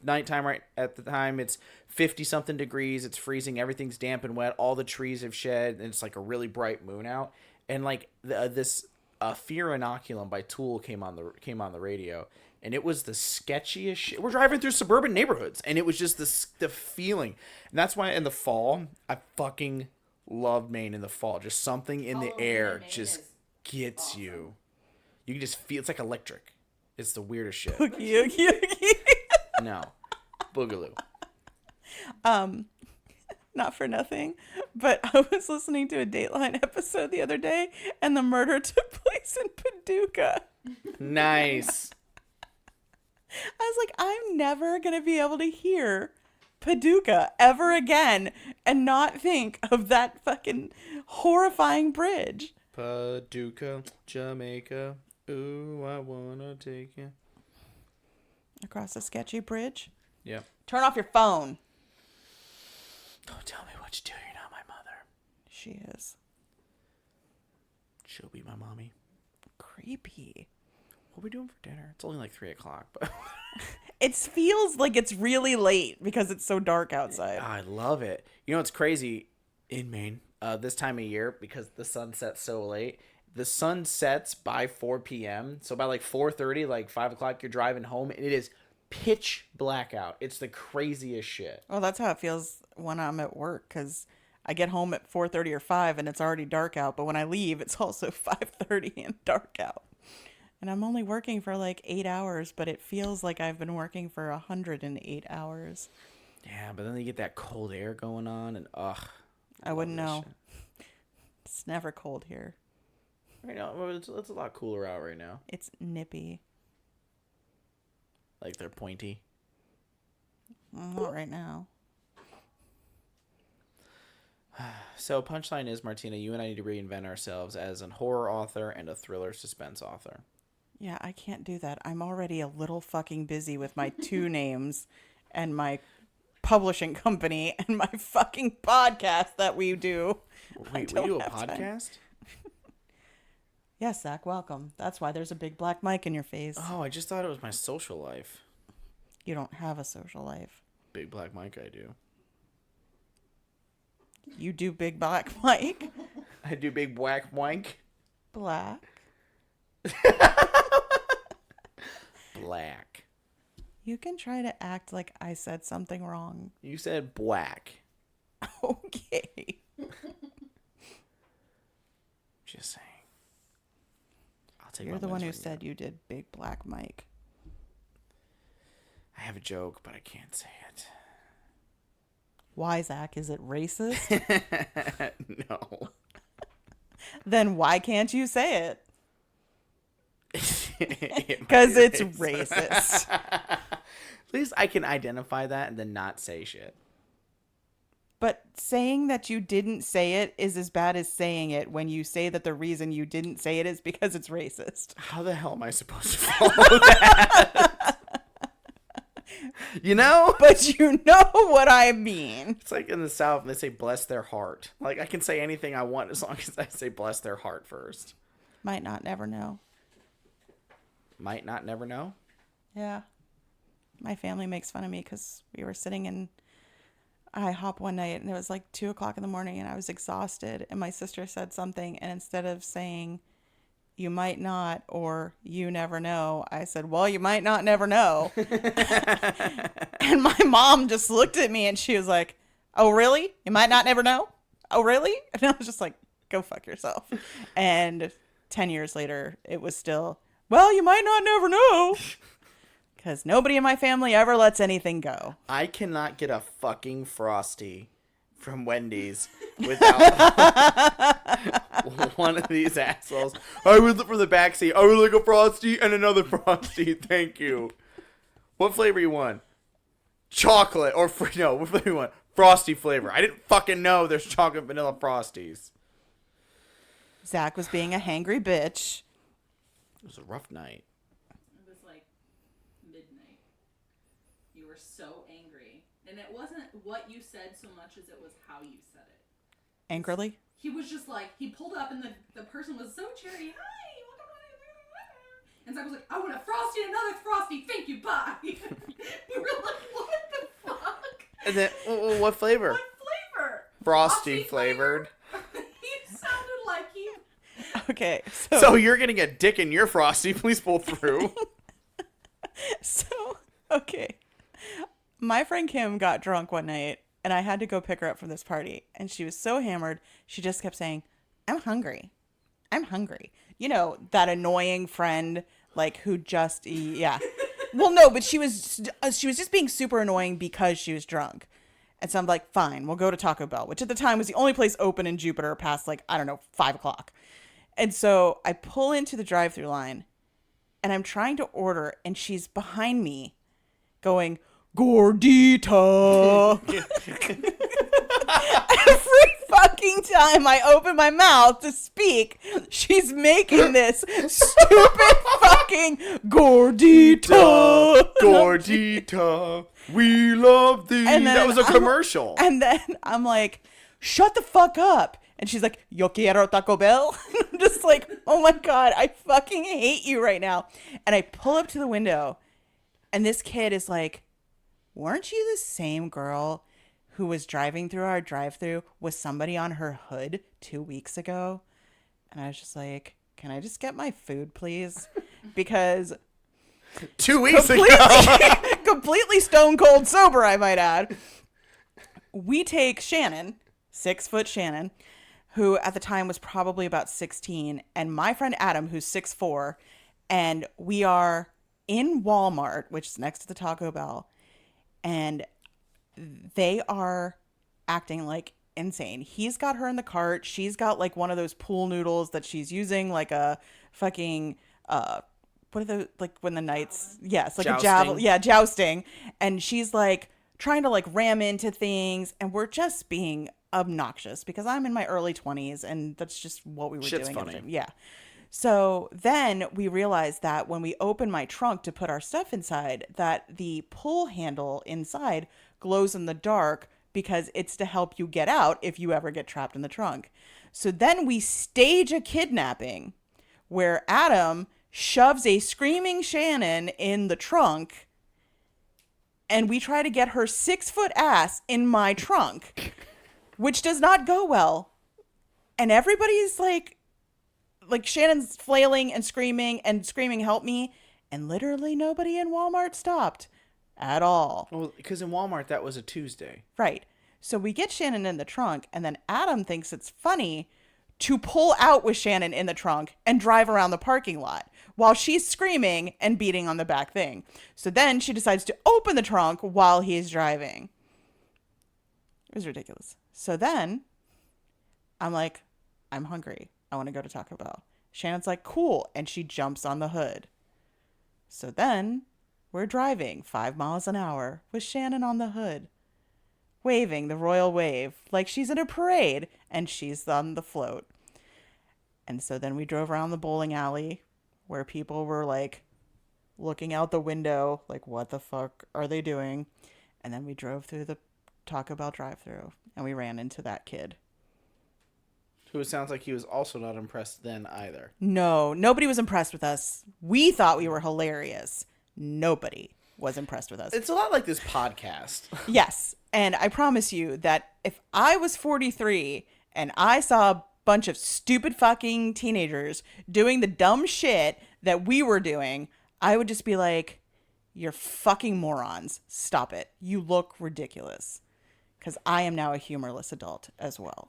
nighttime right at the time. It's 50 something degrees. It's freezing. Everything's damp and wet. All the trees have shed, and it's like a really bright moon out. And like this Fear Inoculum by Tool came on the radio, and it was the sketchiest shit. We're driving through suburban neighborhoods, and it was just the feeling. And that's why in the fall I fucking love Maine in the fall. Just something in the Halloween air in Maine just is gets awesome. you. You can just feel it's like electric. It's the weirdest shit. Oogie, oogie, oogie. No. Boogaloo. Not for nothing, but I was listening to a Dateline episode the other day, and the murder took place in Paducah. Nice. I was like, I'm never going to be able to hear Paducah ever again and not think of that fucking horrifying bridge. Paducah, Jamaica. Ooh, I wanna take you. Across a sketchy bridge. Yep. Turn off your phone. Don't tell me what to do. You're not my mother. She is. She'll be my mommy. Creepy. What are we doing for dinner? It's only like 3 o'clock, but It feels like it's really late because it's so dark outside. I love it. You know what's crazy in Maine? This time of year, because the sun sets so late, the sun sets by 4 p.m. So by like 4:30, like 5 o'clock, you're driving home, and it is pitch black out. It's the craziest shit. Well, that's how it feels when I'm at work, because I get home at 4:30 or 5 and it's already dark out. But when I leave, it's also 5:30 and dark out. And I'm only working for like 8 hours, but it feels like I've been working for 108 hours. Yeah, but then you get that cold air going on, and I wouldn't love know. this shit. It's never cold here. Right now, well, it's a lot cooler out right now. It's nippy. Like they're pointy. Not right now. So punchline is, Martina, you and I need to reinvent ourselves as a horror author and a thriller suspense author. Yeah, I can't do that. I'm already a little fucking busy with my 2 names and my publishing company and my fucking podcast that we do. Wait, we don't do a have time. podcast? Yes, Zach, welcome. That's why there's a big black mic in your face. Oh, I just thought it was my social life. You don't have a social life. Big black mic, I do. You do big black mic. I do big black wank. Black. Black. You can try to act like I said something wrong. You said black. Okay. Just saying. I'll take You're my the one who wins when said you did big black mic. I have a joke, but I can't say it. Why, Zach? Is it racist? No. Then why can't you say it? Because Because it's racist. At least I can identify that and then not say shit. But saying that you didn't say it is as bad as saying it when you say that the reason you didn't say it is because it's racist. How the hell am I supposed to follow that? You know? But you know what I mean. It's like in the South, and they say bless their heart. Like, I can say anything I want as long as I say bless their heart first. Might not never know. Might not never know. Yeah. My family makes fun of me because we were sitting in IHOP one night and it was like 2 o'clock in the morning and I was exhausted. And my sister said something. And instead of saying, you might not, or you never know, I said, well, you might not never know. And my mom just looked at me and she was like, oh, really? You might not never know? Oh, really? And I was just like, go fuck yourself. And 10 years later, it was still, well, you might not never know. Because nobody in my family ever lets anything go. I cannot get a fucking Frosty from Wendy's without one of these assholes. I would look for the backseat. I would like a Frosty and another Frosty. Thank you. What flavor you want? Chocolate or no? What flavor you want? Frosty flavor. I didn't fucking know there's chocolate vanilla Frosties. Zach was being a hangry bitch. It was a rough night. It was like midnight. You were so angry. And it wasn't what you said so much as it was how you said it. Angrily? He was just like, he pulled up and the person was so cheery. Hi, welcome to. And Zach was like, I want a Frosty and another Frosty. Thank you, bye. You were like, what the fuck? And then, what flavor? What flavor? Frosty flavored. He sounded like he... Okay, So you're getting a dick in your Frosty. Please pull through. Okay. My friend Kim got drunk one night, and I had to go pick her up from this party. And she was so hammered, she just kept saying, I'm hungry. I'm hungry. You know, that annoying friend like who just yeah. Well, no, but she was just being super annoying because she was drunk. And so I'm like, fine, we'll go to Taco Bell, which at the time was the only place open in Jupiter past, like, I don't know, 5 o'clock. And so I pull into the drive-thru line, and I'm trying to order, and she's behind me going, Gordita. Every fucking time I open my mouth to speak, she's making this stupid fucking Gordita. Gordita, we love thee. And then That was a commercial. And then I'm like, shut the fuck up. And she's like, yo quiero Taco Bell. I'm just like, oh my God, I fucking hate you right now. And I pull up to the window, and this kid is like, weren't you the same girl who was driving through our drive-thru with somebody on her hood 2 weeks ago? And I was just like, can I just get my food, please? Because 2 weeks ago. completely stone cold sober, I might add. We take Shannon, 6-foot Shannon, who at the time was probably about 16, and my friend Adam, who's 6'4", and we are in Walmart, which is next to the Taco Bell, and they are acting like insane. He's got her in the cart. She's got like one of those pool noodles that she's using, like a fucking what are the, like when the knights, yes, like Jousting. a javelin, yeah, jousting. And she's like trying to like ram into things, and we're just being obnoxious because I'm in my early 20s, and that's just what we were Shit's doing. funny. Yeah. So then we realized that when we open my trunk to put our stuff inside, that the pull handle inside glows in the dark because it's to help you get out if you ever get trapped in the trunk. So then we stage a kidnapping where Adam shoves a screaming Shannon in the trunk, and we try to get her 6-foot ass in my trunk, which does not go well. And everybody's like Shannon's flailing and screaming, help me. And literally nobody in Walmart stopped at all. Well, because in Walmart, that was a Tuesday. Right. So we get Shannon in the trunk, and then Adam thinks it's funny to pull out with Shannon in the trunk and drive around the parking lot while she's screaming and beating on the back thing. So then she decides to open the trunk while he's driving. It was ridiculous. So then I'm like, I'm hungry. I want to go to Taco Bell. Shannon's like, cool. And she jumps on the hood. So then we're driving 5 miles an hour with Shannon on the hood, waving the royal wave like she's in a parade and she's on the float. And so then we drove around the bowling alley where people were like looking out the window like, what the fuck are they doing? And then we drove through the Taco Bell drive-thru and we ran into that kid. Who sounds like he was also not impressed then either. No, nobody was impressed with us. We thought we were hilarious. Nobody was impressed with us. It's a lot like this podcast. Yes. And I promise you that if I was 43 and I saw a bunch of stupid fucking teenagers doing the dumb shit that we were doing, I would just be like, you're fucking morons. Stop it. You look ridiculous. Because I am now a humorless adult as well.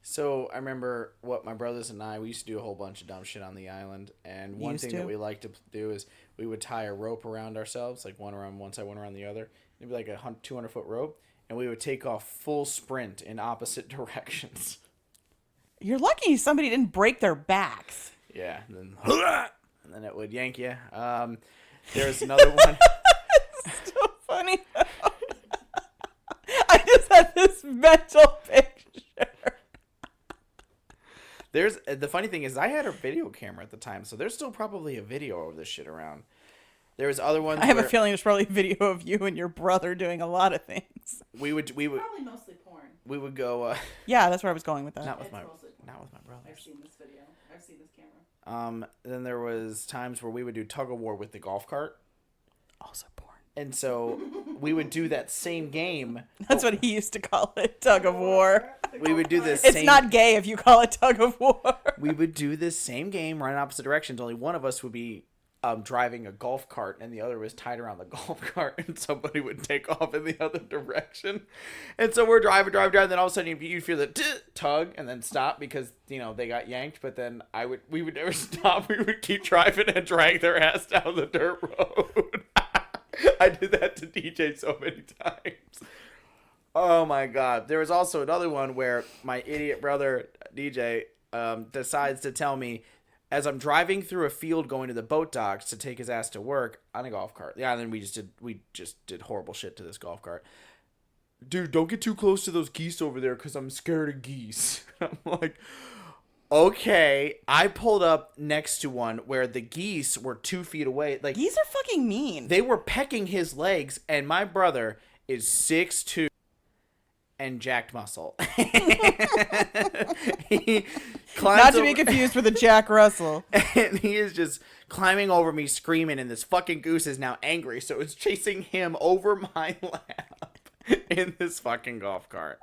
So I remember what my brothers and I, we used to do a whole bunch of dumb shit on the island. And one thing that we liked to do is we would tie a rope around ourselves, like one around one side, one around the other. It'd be like a 200-foot rope. And we would take off full sprint in opposite directions. You're lucky somebody didn't break their backs. Yeah. And then it would yank you. There's another one. It's so funny. I just had this mental picture. There's the funny thing is I had a video camera at the time, so there's still probably a video of this shit around. There was other ones. I have a feeling there's probably a video of you and your brother doing a lot of things. We would probably mostly porn. We would go. Yeah, that's where I was going with that. Not with my brothers. I've seen this video. I've seen this camera. Then there was times where we would do tug of war with the golf cart. Also porn. And so we would do that same game. That's what he used to call it, tug of war. We would do this. It's not gay if you call it tug of war. We would do this same game, run in opposite directions. Only one of us would be driving a golf cart, and the other was tied around the golf cart, and somebody would take off in the other direction. And so we're driving, and then all of a sudden you'd feel the tug and then stop because, they got yanked, but then we would never stop. We would keep driving and drag their ass down the dirt road. I did that to DJ so many times. Oh my God. There was also another one where my idiot brother, DJ, decides to tell me, as I'm driving through a field going to the boat docks to take his ass to work on a golf cart. Yeah, and then we just did horrible shit to this golf cart. Dude, don't get too close to those geese over there because I'm scared of geese. I'm like, okay. I pulled up next to one where the geese were 2 feet away. Like, Geese are fucking mean. they were pecking his legs, and my brother is 6'2" and jacked muscle. He climbs Not to be confused with a Jack Russell. and he is just climbing over me, screaming, and this fucking goose is now angry, so it's chasing him over my lap in this fucking golf cart.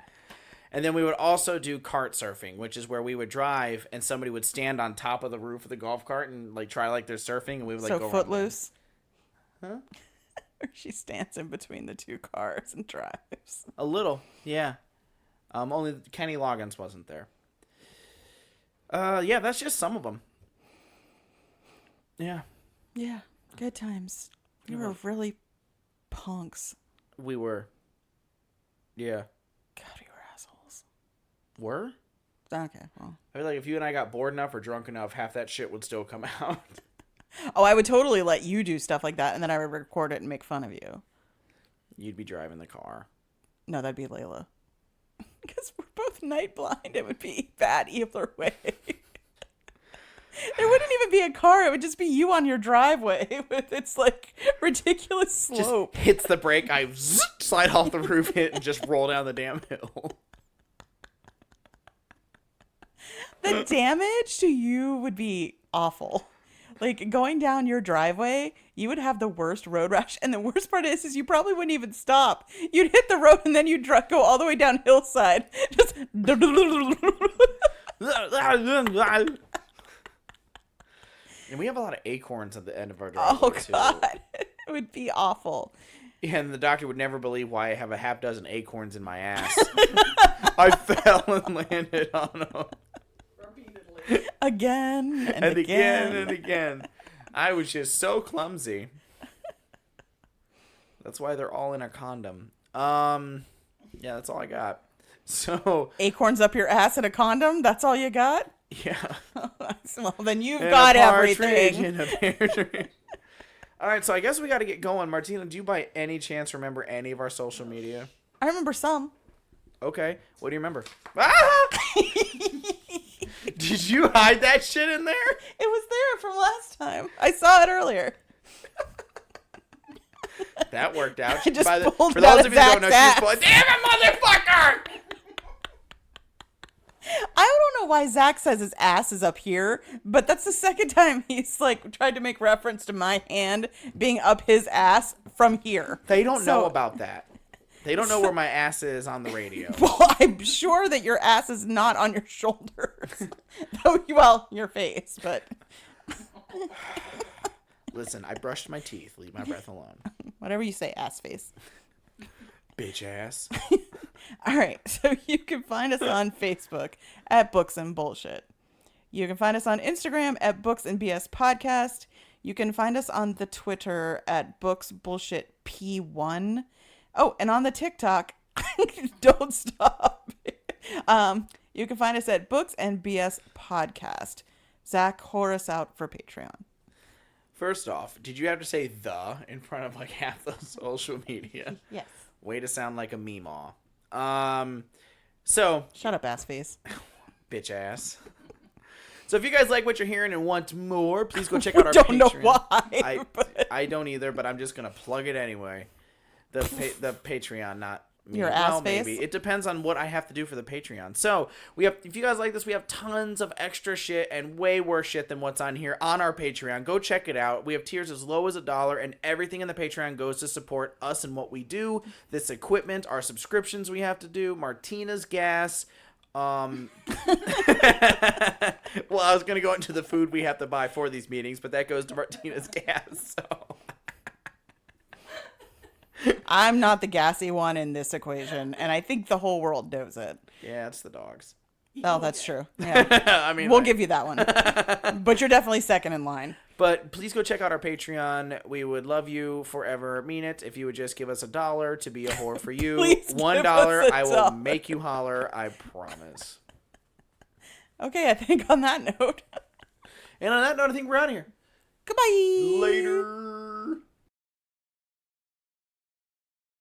And then we would also do cart surfing, which is where we would drive and somebody would stand on top of the roof of the golf cart and try like they're surfing, and we would like So go Footloose. Huh? She stands in between the 2 cars and drives. A little, yeah. Only Kenny Loggins wasn't there. Yeah, that's just some of them. Yeah. Yeah, good times. You were really punks. We were. Yeah. God, you were assholes. Were? Okay, well. I feel like if you and I got bored enough or drunk enough, half that shit would still come out. Oh, I would totally let you do stuff like that, and then I would record it and make fun of you. You'd be driving the car. No, that'd be Layla. Because we're both night blind. It would be bad either way. There wouldn't even be a car. It would just be you on your driveway with its, ridiculous slope. Just hits the brake, I slide off the roof, hit, and just roll down the damn hill. The damage to you would be awful. Going down your driveway, you would have the worst road rash. And the worst part is you probably wouldn't even stop. You'd hit the road and then you'd go all the way down hillside. Just. And we have a lot of acorns at the end of our driveway, Oh, too. God. It would be awful. Yeah, and the doctor would never believe why I have a half dozen acorns in my ass. I fell and landed on them. Again And again and again. I was just so clumsy. That's why they're all in a condom. Yeah, that's all I got. So Acorns up your ass and a condom? That's all you got? yeah. Well, then you've And got a partridge everything. and a pear tree. All right, so I guess we got to get going. Martina, do you by any chance remember any of our social media? I remember some. Okay. What do you remember? Ah! Did you hide that shit in there? It was there from last time. I saw it earlier. That worked out. I just For pulled it those out of of you who don't know, Zach's she's pulling. Damn it, motherfucker! I don't know why Zach says his ass is up here, but that's the second time he's tried to make reference to my hand being up his ass from here. They don't know about that. They don't know where my ass is on the radio. Well, I'm sure that your ass is not on your shoulders. Well, your face, but Listen, I brushed my teeth. Leave my breath alone. whatever you say, ass face. Bitch ass. All right, so you can find us on Facebook at Books and Bullshit. You can find us on Instagram at Books and BS Podcast. You can find us on the Twitter at Books Bullshit P1. Oh, and on the TikTok, don't stop. You can find us at Books and BS Podcast. Zach, whore us out for Patreon. First off, did you have to say the in front of half the social media? Yes. Way to sound like a meemaw. So Shut up, ass face. bitch ass. So if you guys like what you're hearing and want more, please go check out our Don't Patreon. know why. I don't either, but I'm just gonna plug it anyway. The Patreon, not me. Your Well, ass face? maybe. It depends on what I have to do for the Patreon. So if you guys like this, we have tons of extra shit and way worse shit than what's on here on our Patreon. Go check it out. We have tiers as low as $1, and everything in the Patreon goes to support us and what we do. This equipment, our subscriptions we have to do, Martina's gas. Well, I was going to go into the food we have to buy for these meetings, but that goes to Martina's gas. So. I'm not the gassy one in this equation, and I think the whole world knows it. Yeah, it's the dogs. Oh, that's true. Yeah. I mean, We'll give you that one. But you're definitely second in line. But please go check out our Patreon. We would love you forever. Mean it. If you would just give us $1 to be a whore for you. Please give $1, us I will $1. make you holler. I promise. Okay, I think on that note. And on that note, I think we're out of here. Goodbye. Later.